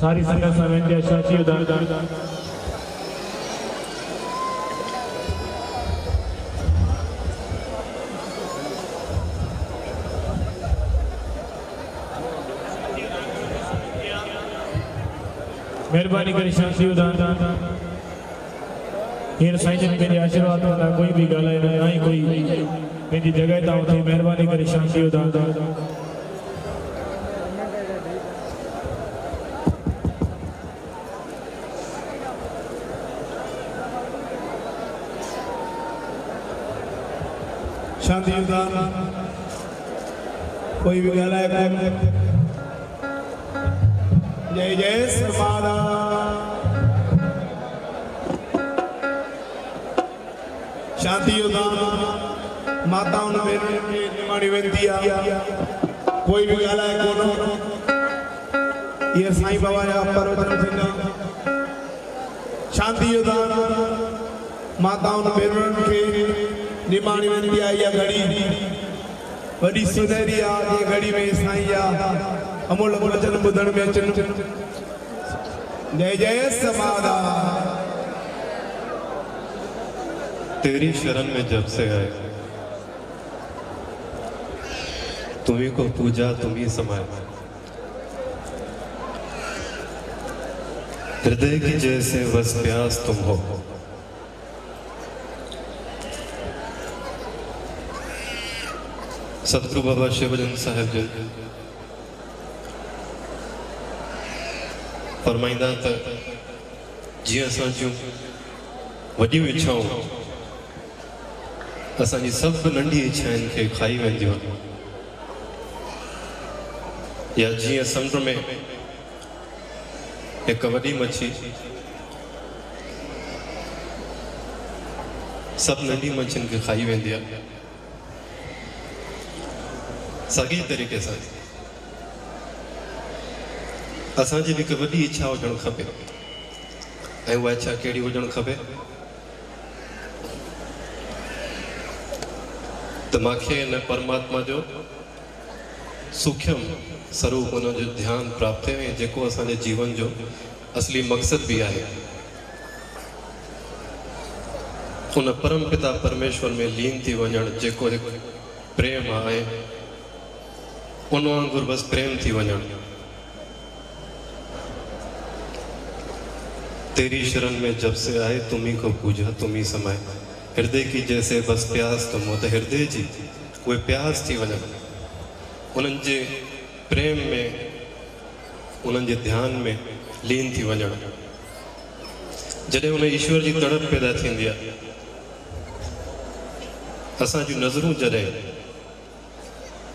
सारी संगत सां वेंदी आहे शांति जो दान मेहरबानी करे शांति जो दान हींअर साईं जन पंहिंजे आशीर्वाद कंदा कोई बि ॻाल्हाए न ना ही कोई पंहिंजी जॻह तां उथे महिरबानी करे शांति जो दान शांति जो दान कोई भी ॻाल्हाए कोन जय जय सरमादा शांति जो दान माताउन भेनरुनि खे निमाणी वेंदी आहे कोई भी ॻाल्हाए कोन ये साईं बाबा जा परवचन थींदा शांति जो दान माताउन भेनरुनि खे निमाणी वेंदी आहे इहा घड़ी वॾी सुनहरी आहे ये घड़ी में साईं जा अमोल वचन ॿुधण में अचनि जय जय समादा तेरी शरण में जब से आए तुम्ही को पूजा तुम्ही समाए हृदय की जैसे बस प्यास तुम हो सतगुरु बाबा शिवजन साहिब जी फरमाईंदा त जीअं असां जूं वॾियूं इच्छाऊं असांजी सभु नंढी इच्छाउनि खे खाई वेंदियूं या जीअं समुंड में हिकु वॾी मच्छी सभु नंढी मच्छियुनि खे खाई वेंदी आहे साॻी तरीक़े सां असांजी बि हिकु वॾी इच्छा हुजणु खपे ऐं उहा इच्छा कहिड़ी हुजणु खपे त मूंखे हिन परमात्मा जो सूक्ष्म स्वरूप हुन जो ध्यानु प्राप्त थिए ऐं जेको असांजे जीवन जो असली मक़सद बि आहे उन परम पिता परमेश्वर में लीन थी वञणु जेको हिकु प्रेम आहे उन वांगुरु बसि प्रेम थी वञणु तेरी शरण में जब से आए तुम्ही को पूजा तुम्ही समाए हृदय की जैसे बस प्यास तुम हो त हृदय जी उहे प्यास थी वञनि उन्हनि जे प्रेम में उन्हनि जे ध्यान में लीन थी वञणु जॾहिं उन ईश्वर जी तड़प पैदा थींदी आहे असांजूं नज़रूं जॾहिं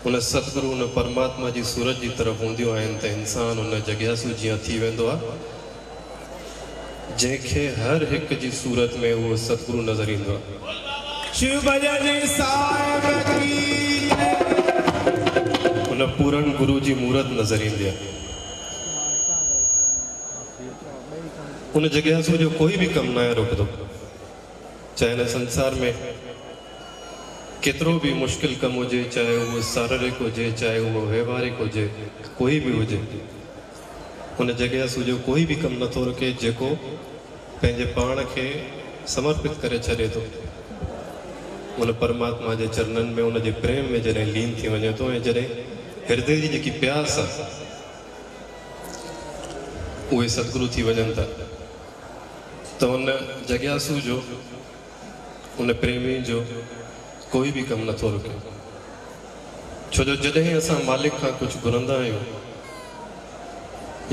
उन सतगुरु उन परमात्मा जी सूरत जी तरफ़ हूंदियूं आहिनि त इंसान उन जॻियासू जीअं थी वेंदो आहे जंहिंखे हर हिकु जी सूरत में उहो सतगुरु नज़र ईंदो आहे शिव भजन साहिब की उन पूरन गुरु जी मूरत नज़र ईंदी आहे उन जॻियासू जो कोई भी कमु न आहे रुकंदो चाहे हिन संसार में केतिरो भी मुश्किल कमु हुजे चाहे उहो शारीरिक हुजे चाहे उहो व्यवहारिक हुजे कोई भी हुजे उन जॻियासू जो कोई भी कमु नथो रुके जेको पंहिंजे पाण खे समर्पित करे छॾे थो उन परमात्मा जे चरणनि में उन जे प्रेम में जॾहिं लीन थी वञे थो ऐं जॾहिं हृदय जी जेकी प्यास आहे उहे सतगुरु थी वञनि था त उन जॻियासू जो उन प्रेमी जो कोई भी कमु नथो रुके छो जो जॾहिं असां मालिक खां कुझु घुरंदा आहियूं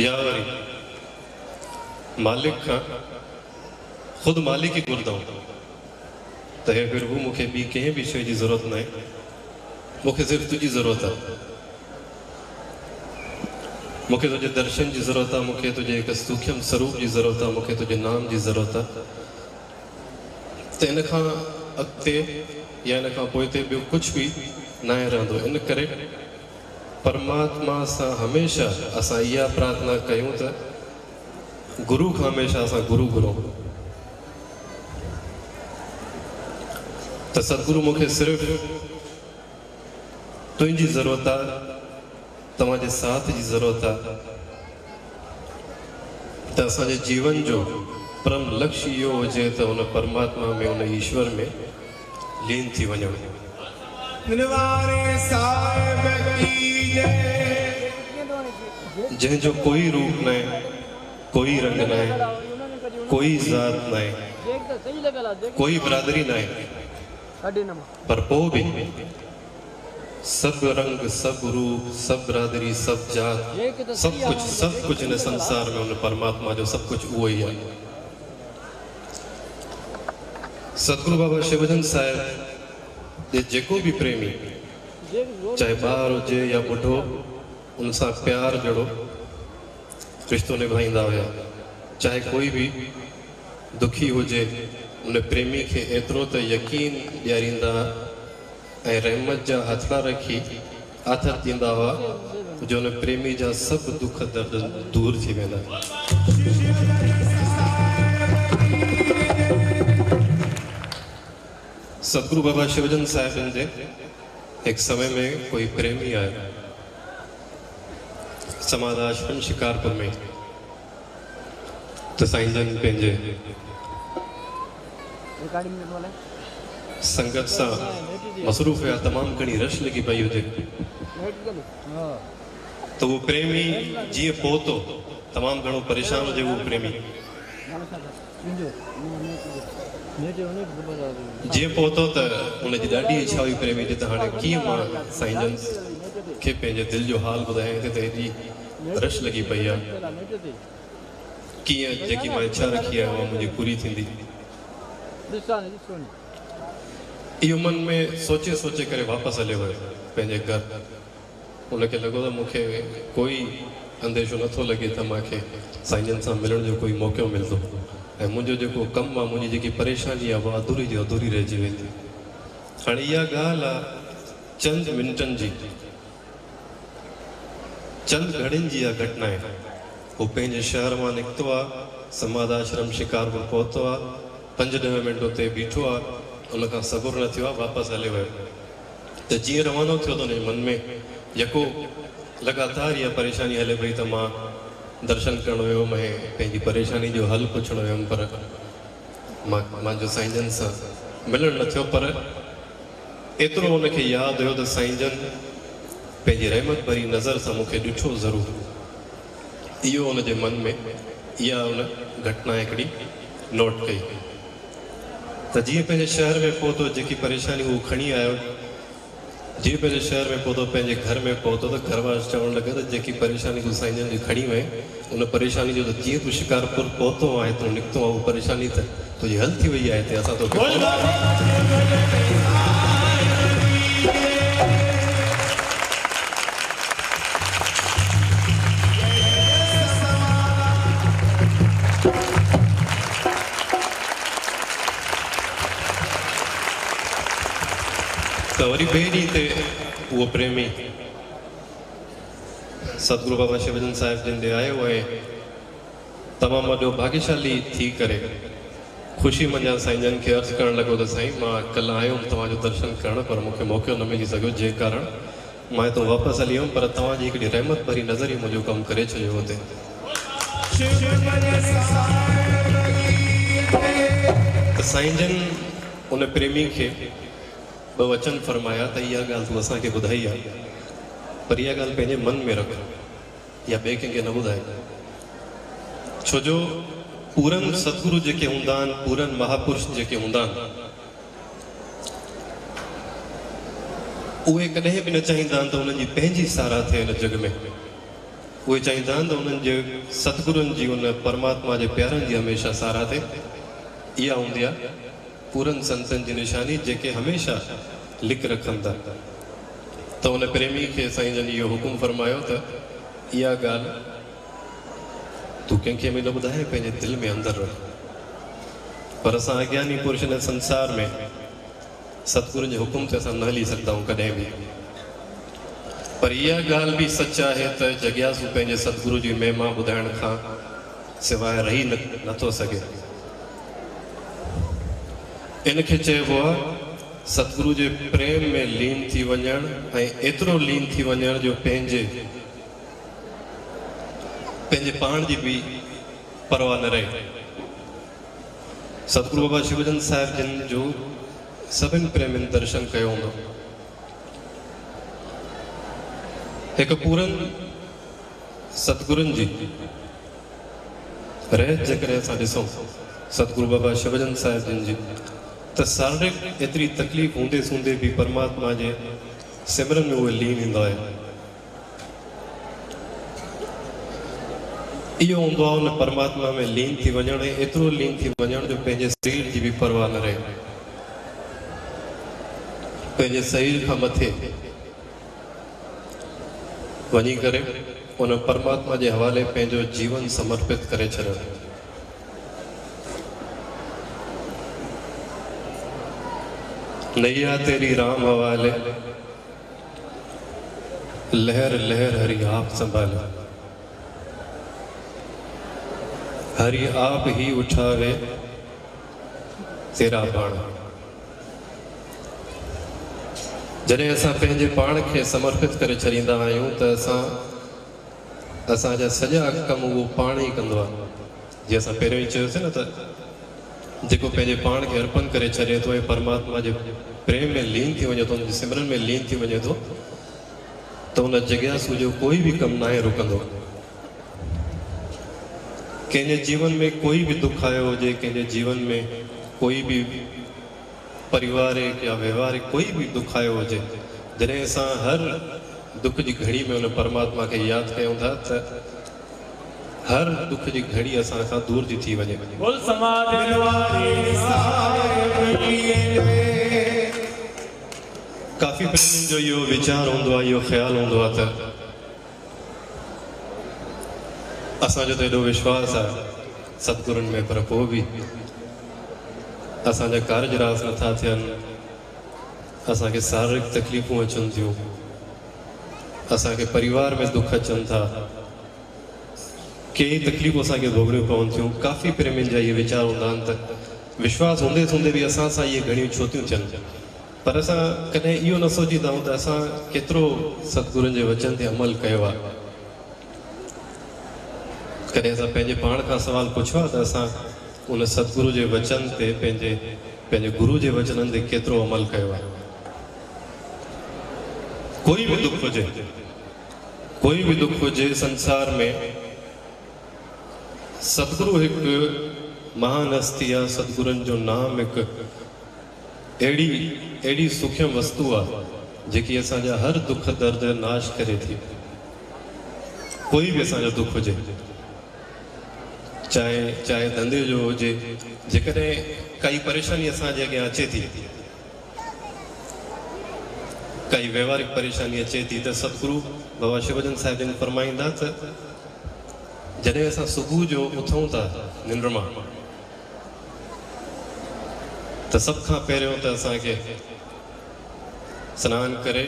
या वरी मालिक खां ख़ुदि मालिक ई घुरंदा आहियूं त हे प्रभु मूंखे ॿी कंहिं बि शइ जी ज़रूरत न आहे मूंखे सिर्फ़ु तुंहिंजी ज़रूरत आहे मूंखे तुंहिंजे दर्शन जी ज़रूरत आहे मूंखे तुंहिंजे हिकु सूक्ष्म स्वरूप जी ज़रूरत आहे मूंखे तुंहिंजे नाम जी ज़रूरत आहे त इन खां अॻिते या इन खां पोइ ते ॿियो कुझु बि न रहंदो इन करे परमात्मा सां हमेशह असां इहा प्रार्थना कयूं त गुरु खां हमेशह असां गुरु घुरूं त सतगुरु मूंखे सिर्फ़ु तुंहिंजी ज़रूरत आहे तव्हांजे साथ जी ज़रूरत आहे त असांजे जीवन जो परम लक्ष्य इहो हुजे त उन परमात्मा में उन ईश्वर में लीन थी वञो। जंहिंजो कोई रूप न आहे, कोई रंग न आहे, कोई ज़ात न आहे, कोई बिरादरी न आहे, पर पोइ बि सब रंग, सब रूप, सब बिरादरी, सब जात, सब कुछ इन संसार में उन परमात्मा जो सब कुछ उहो ई आहे। सतगुरु बाबा शिवजन साहिब जे जेको भी प्रेमी, चाहे ॿार हुजे या बुढ़ो, उन सां प्यार जड़ो रिश्तो निभाईंदा हुआ। चाहे कोई भी दुखी हुजे, उन प्रेमी के एतिरो त यकीन ॾियारींदा ऐं रहमत जा हथड़ा रखी आथत ॾींदा हुआ जो उन प्रेमी जा सब दुख दर्द दूर थी वेंदा। सतगुरु बाबा शिवजन साहिब जे एक समय में कोई प्रेमी आया समाधाश्रम शिकारपुर में, तो साईं जन पंहिंजे संगत सां मसरूफ़ हुआ, तमाम घणी रश लगी पई हुजे। तो वो प्रेमी जीअं पहुतो, तमाम घणो परेशान हुजे वो प्रेमी, जीअं पहुतो त उनजी ॾाढी इच्छा हुई प्रेमी जी त हाणे कीअं मां साईं जन खे पंहिंजे दिलि जो हाल ॿुधायां त हेॾी रश लगी पई आहे, कीअं जेकी मां इच्छा रखी आहे उहा मुंहिंजी पूरी थींदी। इहो मन में सोचे सोचे करे वापसि हलियो वियो पंहिंजे घर। उनखे लॻो त मूंखे कोई अंदेशो नथो लॻे त मूंखे साईं जन सां मिलण जो कोई मौक़ो मिलंदो ऐं मुंहिंजो जेको कमु आहे, मुंहिंजी जेकी परेशानी आहे, उहा अधूरी जो अधूरी रहिजी वेंदी। हाणे इहा ॻाल्हि आहे चंद मिंटनि जी, चंद घड़ियुनि जी इहा घटना आहे। वो पंहिंजे शहर मां निकितो आहे, समाधाश्रम शिकारपुर पहुतो आहे, 5-10 मिंट उते बीठो आहे, उनखां सबुर न थियो आहे, वापसि हलियो वियो। त जीअं रवानो थियो त हुनजे मन में यको लगातार इहा परेशानी हले पई त मां दर्शन करण वियुमि ऐं पंहिंजी परेशानी जो हल पुछण वियुमि, पर मुंहिंजो साईं जन सां मिलण न थियो। पर एतिरो हुनखे यादि हुयो त साईं जन पंहिंजी रहमत भरी नज़र सां मूंखे ॾिठो ज़रूरु। इहो हुनजे मन में इहा हुन घटना हिकिड़ी नोट कई त जीअं पंहिंजे शहर में पहुतो, जेकी परेशानी उहो खणी आयो, जीअं पंहिंजे शहर में पहुतो, पंहिंजे घर में पहुतो त घर वारा चवणु लॻा त जेकी परेशानी तूं साईं जन जी खणी वए, उन परेशानी जो त जीअं तूं शिकारपुर पहुतो आहे, तूं निकितो आहे, उहा परेशानी त तुंहिंजी हल थी वई आहे। हिते असां तो वरी ॿिए ॾींहं ते उहो प्रेमी सतगुरु बाबा शिवजन साहिब जिन ॾे आयो ऐं तमामु वॾो भाग्यशाली थी करे ख़ुशी मंझां साईं जन खे अर्ज़ु करणु लॻो त साईं मां कल्ह आयो हुउमि तव्हांजो दर्शन करणु, पर मूंखे मौक़ो न मिली सघियो, जंहिं कारण मां हितां वापसि हली वियुमि, पर तव्हांजी हिकिड़ी रहमत भरी नज़र ई मुंहिंजो कमु करे छॾियो हुते। त साईं जन उन प्रेमी खे ॿ वचन फरमाया त इहा ॻाल्हि तूं असांखे ॿुधाई आहे, पर इहा ॻाल्हि पंहिंजे मन में रख या ॿिए कंहिंखे न ॿुधाए। छो जो पूरन सतगुरु जेके हूंदा आहिनि, पूरन महापुरुष जेके हूंदा आहिनि, उहे कॾहिं बि न चाहींदा आहिनि त उन्हनि जी पंहिंजी साराह थिए हिन जग में। उहे चाहींदा आहिनि त उन्हनि जे सतगुरुनि जी, उन परमात्मा जे प्यारनि जी हमेशह साराह थिए। इहा हूंदी आहे पूरन संतनि जी निशानी, जेके हमेशह लिख रखनि था। त उन प्रेमी खे साईं जन इहो हुकुम फरमायो त इहा ॻाल्हि तूं कंहिंखे बि न ॿुधाए, पंहिंजे दिलि में अंदरि रख। पर असां अज्ञानी पुरुष हिन संसार में सतगुरु जे हुकुम ते असां न हली सघंदा आहियूं कॾहिं बि। पर इहा ॻाल्हि बि सच आहे त जॻियासू पंहिंजे सतगुरु जी महिमा ॿुधाइण खां सवाइ रही नथो सघे। इनखे चइबो आहे सतगुरु जे प्रेम में लीन थी वञणु, ऐं एतिरो लीन थी वञणु जो पंहिंजे पाण जी बि परवाह न रहे। सतगुरु बाबा शिवचंद साहिब जिन जो सभिनि प्रेमियुनि दर्शन कयो हूंदो। हिकु पूरन सतगुरुनि जी रहत जेकॾहिं असां ॾिसूं सतगुरु बाबा शिवचंद साहिब जिन जी त शारीरिक एतिरी तकलीफ़ हूंदे सूंदे बि परमात्मा जे सिमरन में उहे लीन ईंदो आहे। इहो हूंदो आहे उन परमात्मा में लीन थी वञण, एतिरो लीन थी वञण जो पंहिंजे शरीर जी बि परवाह न रहे, पंहिंजे शरीर खां मथे वञी करे उन परमात्मा जे हवाले पंहिंजो जीवन समर्पित करे छॾियो। नैया तेरी राम हवाले, लहर लहर हरि आप संभाले, हरि आप ही उठावे तेरा बाण। जॾहिं असां पंहिंजे पाण खे समर्पित करे छॾींदा आहियूं त असांजा सॼा कम उहो पाण ई कंदो आहे। जीअं असां पहिरियों ई चयोसीं न त जेको पंहिंजे पाण खे अर्पण करे छॾे थो ऐं परमात्मा जे प्रेम में लीन थी वञे थो, उनजे सिमरन में लीन थी वञे थो त उन जिज्ञासु जो कोई बि कमु न आहे रुकंदो। कंहिंजे जीवन में कोई भी दुख आयो हुजे, कंहिंजे जीवन में कोई भी पारिवारिक या व्यवहारिक कोई भी दुख आयो हुजे, जॾहिं असां हर दुख जी घड़ी में उन परमात्मा खे यादि कयूं था त हर दुख जी घड़ी असां खां दूर जी थी वञे। काफ़ी प्रेमियुनि जो इहो वीचार हूंदो आहे, इहो ख़्यालु हूंदो आहे त असांजो त एॾो विश्वास आहे सतगुरुनि में, पर पोइ बि असांजा कारज रास नथा थियनि, असांखे शारीरिक तकलीफ़ूं अचनि थियूं, असांखे परिवार में दुख अचनि था, कई तकलीफ़ूं असांखे भोगणियूं पवनि थियूं। काफ़ी प्रेमियुनि जा इहे वीचार हूंदा आहिनि त विश्वास हूंदे हूंदे बि असां सां इहे घणियूं छो थियूं थियनि, पर असां कॾहिं इहो न सोचींदा आहियूं त असां केतिरो सतगुरुनि जे वचन ते अमल कयो आहे। कॾहिं असां पंहिंजे पाण खां सवाल पुछो आहे त असां उन सतगुरु जे वचन ते पंहिंजे गुरु जे वचननि ते केतिरो अमल कयो आहे। कोई भी दुख हुजे, कोई भी दुख हुजे संसार में, सतगुरु हिकु महान हस्ती आहे। सतगुरुनि जो नाम हिकु अहिड़ी सूक्ष्म वस्तु आहे जेकी असांजा हर दुख दर्द नाश करे थी। कोई भी असांजो दुख हुजे, चाहे धंधे जो हुजे, जेकॾहिं काई परेशानी असांजे अॻियां अचे थी, काई व्यवहारिक परेशानी अचे थी, त सतगुरु बाबा शिवचंद साहिब जन फरमाईंदा त जॾहिं असां सुबुह जो उथूं था निंड मां त सभ खां पहिरियों त असांखे सनानु करे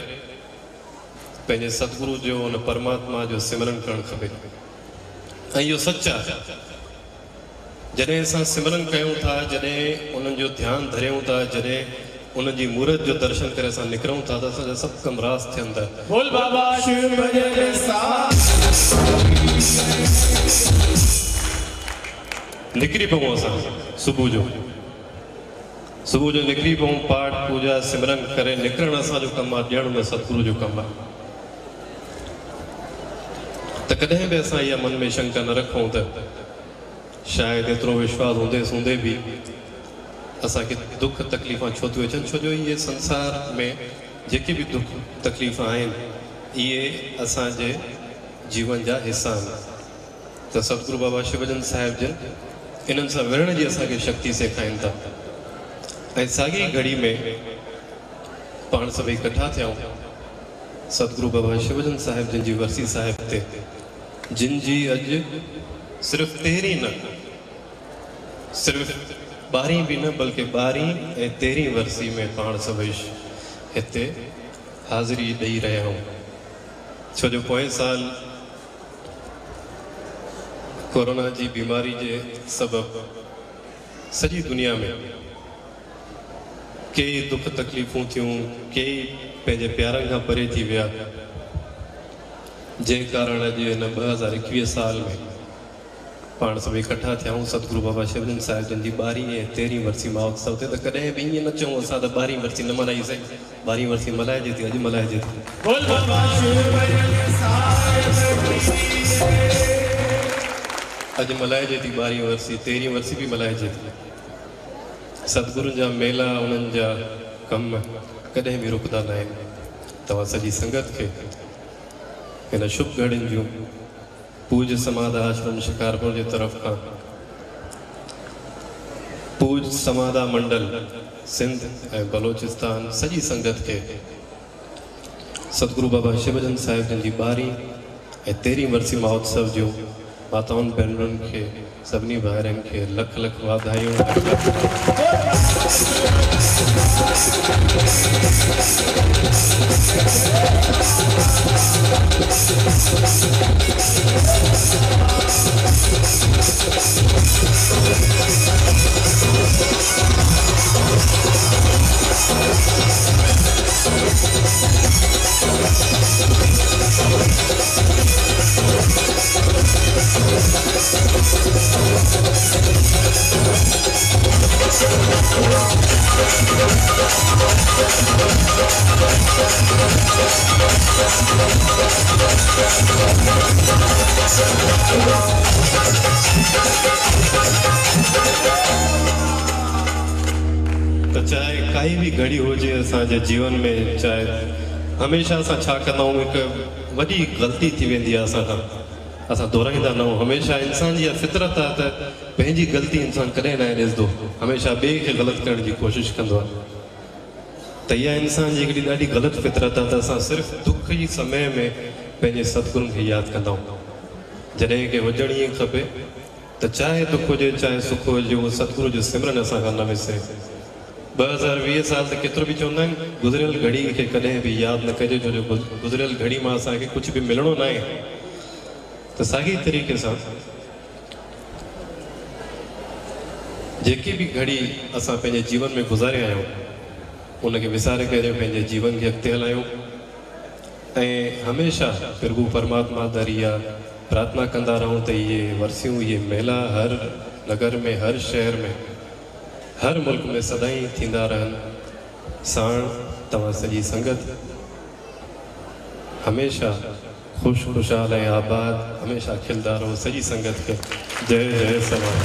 पंहिंजे सतगुरु जो उन परमात्मा जो सिमरन करणु खपे। ऐं इहो सच आहे, जॾहिं असां सिमरन कयूं था, जॾहिं उन्हनि जो ध्यानु धरियूं था, जॾहिं उन्हनि जी मूर्त जो दर्शन करे असां निकिरूं था त असांजा सभु कम रास थियनि था। बोल बाबा शिव भजन निकिरी पऊं असां सुबुह जो निकिरी पऊं, पाठ पूजा सिमरन करे निकिरणु असांजो कमु आहे, ॾियण में सतगुरु जो कमु आहे। त कॾहिं बि असां इहा मन में शंका न रखूं त शायदि एतिरो विश्वास हूंदे सूंदे बि असांखे दुख तकलीफ़ां छो थियूं अचनि, छो जो इहे संसार में जेके बि दुख तकलीफ़ आहिनि इहे असांजे जीवन जा हिसा आहिनि। त सतगुरु बाबा शिवचंद साहिब जन इन्हनि सां विढ़ण जी असांखे शक्ति सेखारीनि था। ऐं साॻी घड़ी में पाण सभई इकट्ठा थियूं सतगुरु बाबा शिवचंद साहिब जिन जी वरसी साहिब ते, जिन जी अॼु सिर्फ़ु 13 न, सिर्फ़ु 12 भी न, बल्कि 12 ऐं 13 वर्सी में पाण सभई हिते हाज़िरी ॾेई रहिया आहियूं। छो जो पोएं साल कोरोना जी बीमारी जे सबबु सॼी दुनिया में कई दुख तकलीफ़ूं थियूं, कई पंहिंजे प्यारनि खां परे थी विया, जंहिं कारण अॼु हिन 2021 साल में पाण सब इकट्ठा थियूं सतगुरु बाबा शिवलिंग साहिब जन जी 12वीं ऐं 13वीं वरसी महोत्सव ते त कॾहिं बि ईअं न चऊं असां त 12वीं वरसी न मल्हाईसीं। 12वीं वरसी मल्हाइजे थी, अॼु मल्हाइजे थी। बोल बाबा शिवलिंग साहिब अॼु मल्हाइजे थी 12वीं वरसी, 13वीं वरसी बि मल्हाइजे थी। सतगुरुनि जा मेला, उन्हनि जा कम कॾहिं बि रुकंदा न आहिनि। तव्हां सॼी संगत खे हिन शुभ घड़ियुनि जूं पूज समाधा आश्रम शिकारपुर जी तरफ़ खां पूज समाधा मंडल सिंध ऐं बलोचिस्तान सॼी संगत खे सतगुरु बाबा शिवजन साहिब जन जी 12वीं ऐं 13वीं वरसी महोत्सव जूं माताउनि भेनरुनि खे सभिनी भाइरनि खे लख लख वाधायूं। तो चाहे काई भी घड़ी हुजे असांजे जीवन में, चाहे हमेशा असां छा कंदा आहियूं, हिकु वॾी ग़लती थी वेंदी आहे असां खां, असां दोहराईंदा न आहियूं। हमेशा इंसान जी फितरत आहे त पंहिंजी ग़लती इंसान कॾहिं न ॾिसंदो, हमेशा ॿिए खे ग़लति करण जी कोशिशि कंदो आहे। त इहा इंसान जी हिकिड़ी ॾाढी ग़लति फितरत आहे त असां सिर्फ़ु दुख जी समय में पंहिंजे सतगुरुनि खे यादि कंदा आहियूं। जॾहिं की हुजणु ईअं खपे त चाहे दुख हुजे चाहे सुख हुजे, उहो सतगुरु जो सिमरन असां खां न विसरे। 2020 साल त केतिरो बि चवंदा आहिनि, गुज़रियल घड़ी खे कॾहिं बि यादि न कजे, छो जो गुज़रियल घड़ी मां असांखे कुझु बि मिलणो न आहे। त साॻी तरीक़े सां जेकी बि घड़ी असां पंहिंजे जीवन में गुज़ारिया आहियूं, उनखे विसारे करे पंहिंजे जीवन खे अॻिते हलायूं ऐं हमेशह प्रभु परमात्मा दरिया प्रार्थना कंदा रहूं त इहे वरसियूं, इहे मेला हर नगर में, हर शहर में, हर मुल्क में सदाईं थींदा रहनि। साण तव्हां सॼी संगत हमेशह ख़ुशि ख़ुशहाल ऐं आबाद, हमेशह खिलंदा रहो सॼी संगत खे। जय जय सलाम।